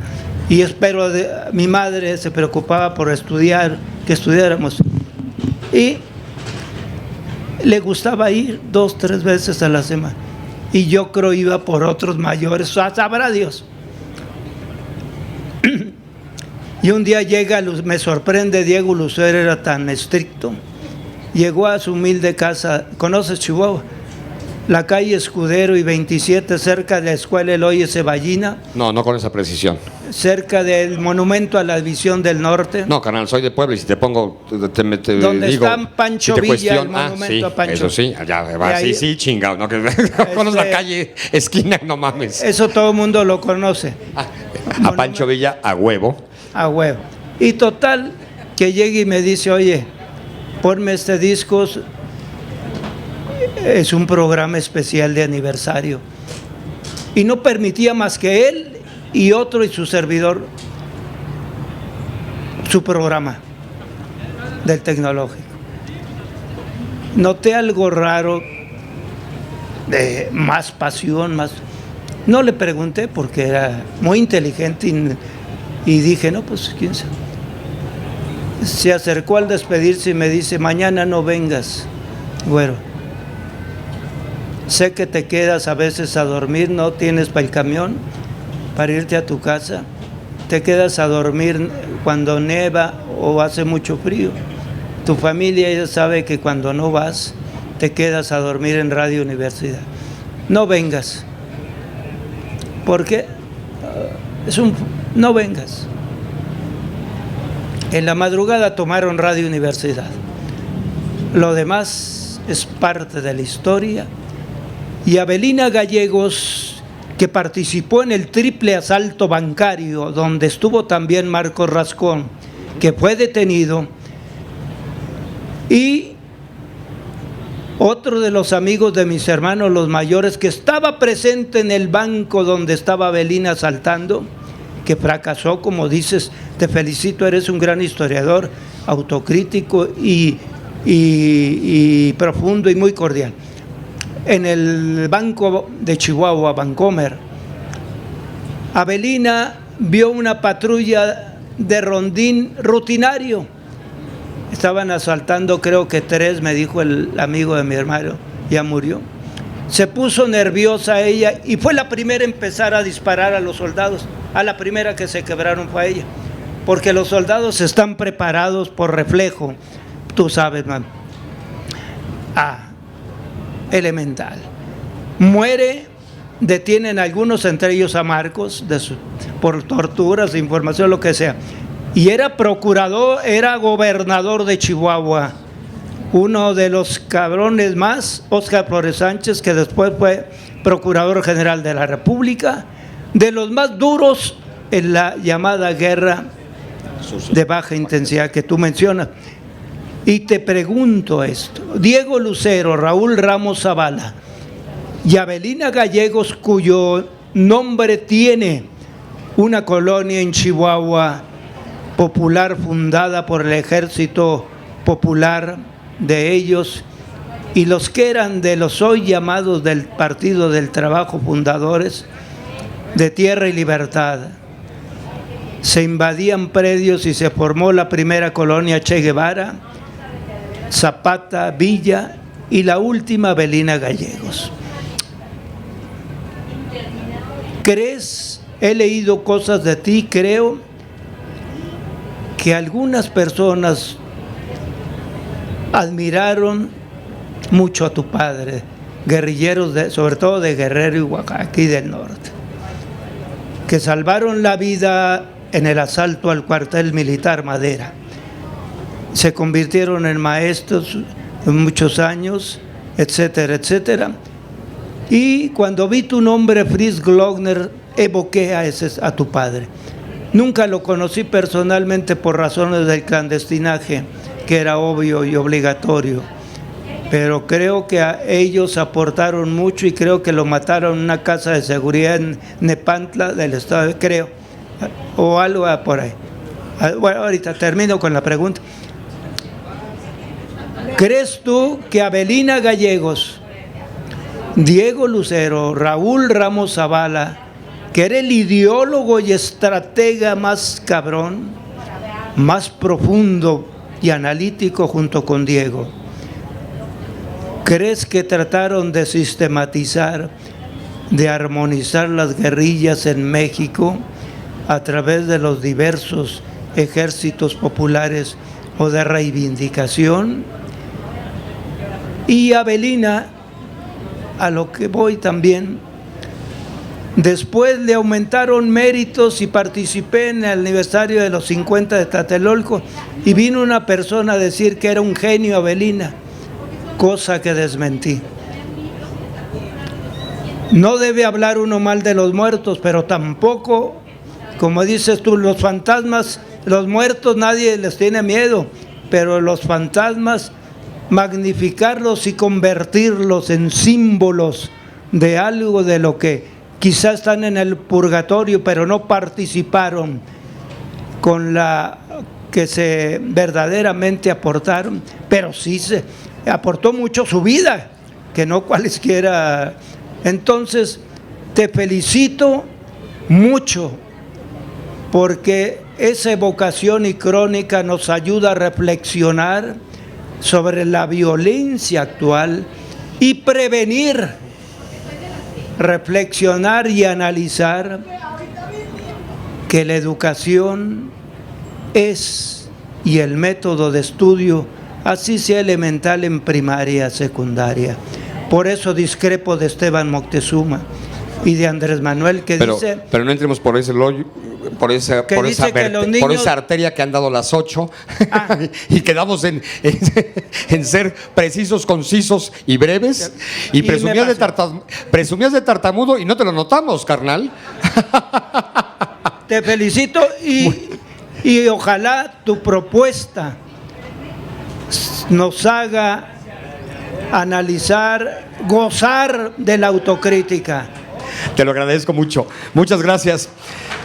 Y espero, mi madre se preocupaba por estudiar, que estudiáramos. Y le gustaba ir 2, 3 veces a la semana. Y yo creo iba por otros mayores, sabrá Dios. Y un día llega, me sorprende, Diego Lucero era tan estricto. Llegó a su humilde casa, ¿conoces Chihuahua? La calle Escudero y 27, cerca de la escuela Eloy Ceballina. No con esa precisión. Cerca del monumento a la División del Norte. No, carnal, soy de Puebla y si te pongo, te donde digo, está Pancho Villa, el monumento a Pancho. Eso sí, allá va, sí, chingado, ¿no? Que conoces la calle, esquina, no mames. Eso todo el mundo lo conoce. A Pancho Villa, a huevo. A huevo. Y total, que llegue y me dice, oye, ponme este disco, es un programa especial de aniversario. Y no permitía más que él y otro y su servidor su programa del tecnológico. Noté algo raro, de más pasión, más. No le pregunté porque era muy inteligente y dije, no, pues quién sabe. Se acercó al despedirse y me dice, mañana no vengas, güero. Sé que te quedas a veces a dormir, no tienes para el camión, para irte a tu casa. Te quedas a dormir cuando neva o hace mucho frío. Tu familia ya sabe que cuando no vas, te quedas a dormir en Radio Universidad. No vengas. ¿Por qué? No vengas. En la madrugada tomaron Radio Universidad. Lo demás es parte de la historia. Y Avelina Gallegos, que participó en el triple asalto bancario, donde estuvo también Marcos Rascón, que fue detenido, y otro de los amigos de mis hermanos, los mayores, que estaba presente en el banco donde estaba Avelina asaltando, que fracasó, como dices, te felicito, eres un gran historiador, autocrítico y profundo y muy cordial. En el banco de Chihuahua, Bancomer, Avelina vio una patrulla de rondín rutinario. Estaban asaltando, creo que 3, me dijo el amigo de mi hermano, ya murió. Se puso nerviosa ella y fue la primera en empezar a disparar a los soldados. A la primera que se quebraron fue a ella, porque los soldados están preparados por reflejo, tú sabes, man. Elemental. Muere, detienen a algunos, entre ellos a Marcos, por torturas, información, lo que sea. Y era procurador, era gobernador de Chihuahua. Uno de los cabrones más, Óscar Flores Sánchez, que después fue procurador general de la República, de los más duros en la llamada guerra de baja intensidad que tú mencionas. Y te pregunto esto, Diego Lucero, Raúl Ramos Zavala y Avelina Gallegos, cuyo nombre tiene una colonia en Chihuahua popular fundada por el Ejército Popular de ellos, y los que eran de los hoy llamados del Partido del Trabajo, fundadores de Tierra y Libertad. Se invadían predios y se formó la primera colonia Che Guevara, Zapata, Villa y la última Avelina Gallegos. ¿Crees? He leído cosas de ti, creo que algunas personas admiraron mucho a tu padre, guerrilleros sobre todo de Guerrero y Oaxaca, aquí del norte, que salvaron la vida en el asalto al cuartel militar Madera. Se convirtieron en maestros en muchos años, etcétera, etcétera. Y cuando vi tu nombre, Fritz Glockner, evoqué a tu padre. Nunca lo conocí personalmente por razones del clandestinaje, que era obvio y obligatorio, pero creo que ellos aportaron mucho y creo que lo mataron en una casa de seguridad en Nepantla del estado, creo, o algo por ahí. Bueno, ahorita termino con la pregunta. ¿Crees tú que Avelina Gallegos, Diego Lucero, Raúl Ramos Zavala, que era el ideólogo y estratega más cabrón, más profundo y analítico junto con Diego, crees que trataron de sistematizar, de armonizar las guerrillas en México a través de los diversos ejércitos populares o de reivindicación? Y Avelina, a lo que voy también, después le aumentaron méritos y participé en el aniversario de los 50 de Tlatelolco y vino una persona a decir que era un genio Avelina, cosa que desmentí. No debe hablar uno mal de los muertos, pero tampoco, como dices tú, los fantasmas, los muertos nadie les tiene miedo, pero los fantasmas, magnificarlos y convertirlos en símbolos de algo de lo que quizás están en el purgatorio, pero no participaron con la que se verdaderamente aportaron, pero sí se aportó mucho su vida, que no cualesquiera. Entonces, te felicito mucho porque esa evocación y crónica nos ayuda a reflexionar sobre la violencia actual y prevenir, reflexionar y analizar que la educación es, y el método de estudio, así sea elemental en primaria, secundaria. Por eso discrepo de Esteban Moctezuma y de Andrés Manuel, que dice... Pero no entremos por ese hoyo, por esa arteria que han dado las 8 y quedamos en ser precisos, concisos y breves. Y presumías de tartamudo y no te lo notamos, carnal. Te felicito y ojalá tu propuesta nos haga analizar, gozar de la autocrítica. Te lo agradezco mucho. Muchas gracias.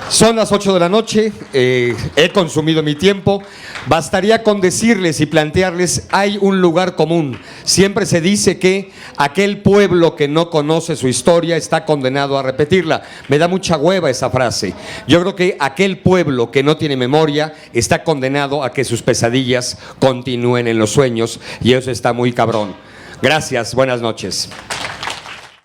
Son las 8 de la noche, he consumido mi tiempo. Bastaría con decirles y plantearles, hay un lugar común. Siempre se dice que aquel pueblo que no conoce su historia está condenado a repetirla. Me da mucha hueva esa frase. Yo creo que aquel pueblo que no tiene memoria está condenado a que sus pesadillas continúen en los sueños, y eso está muy cabrón. Gracias, buenas noches.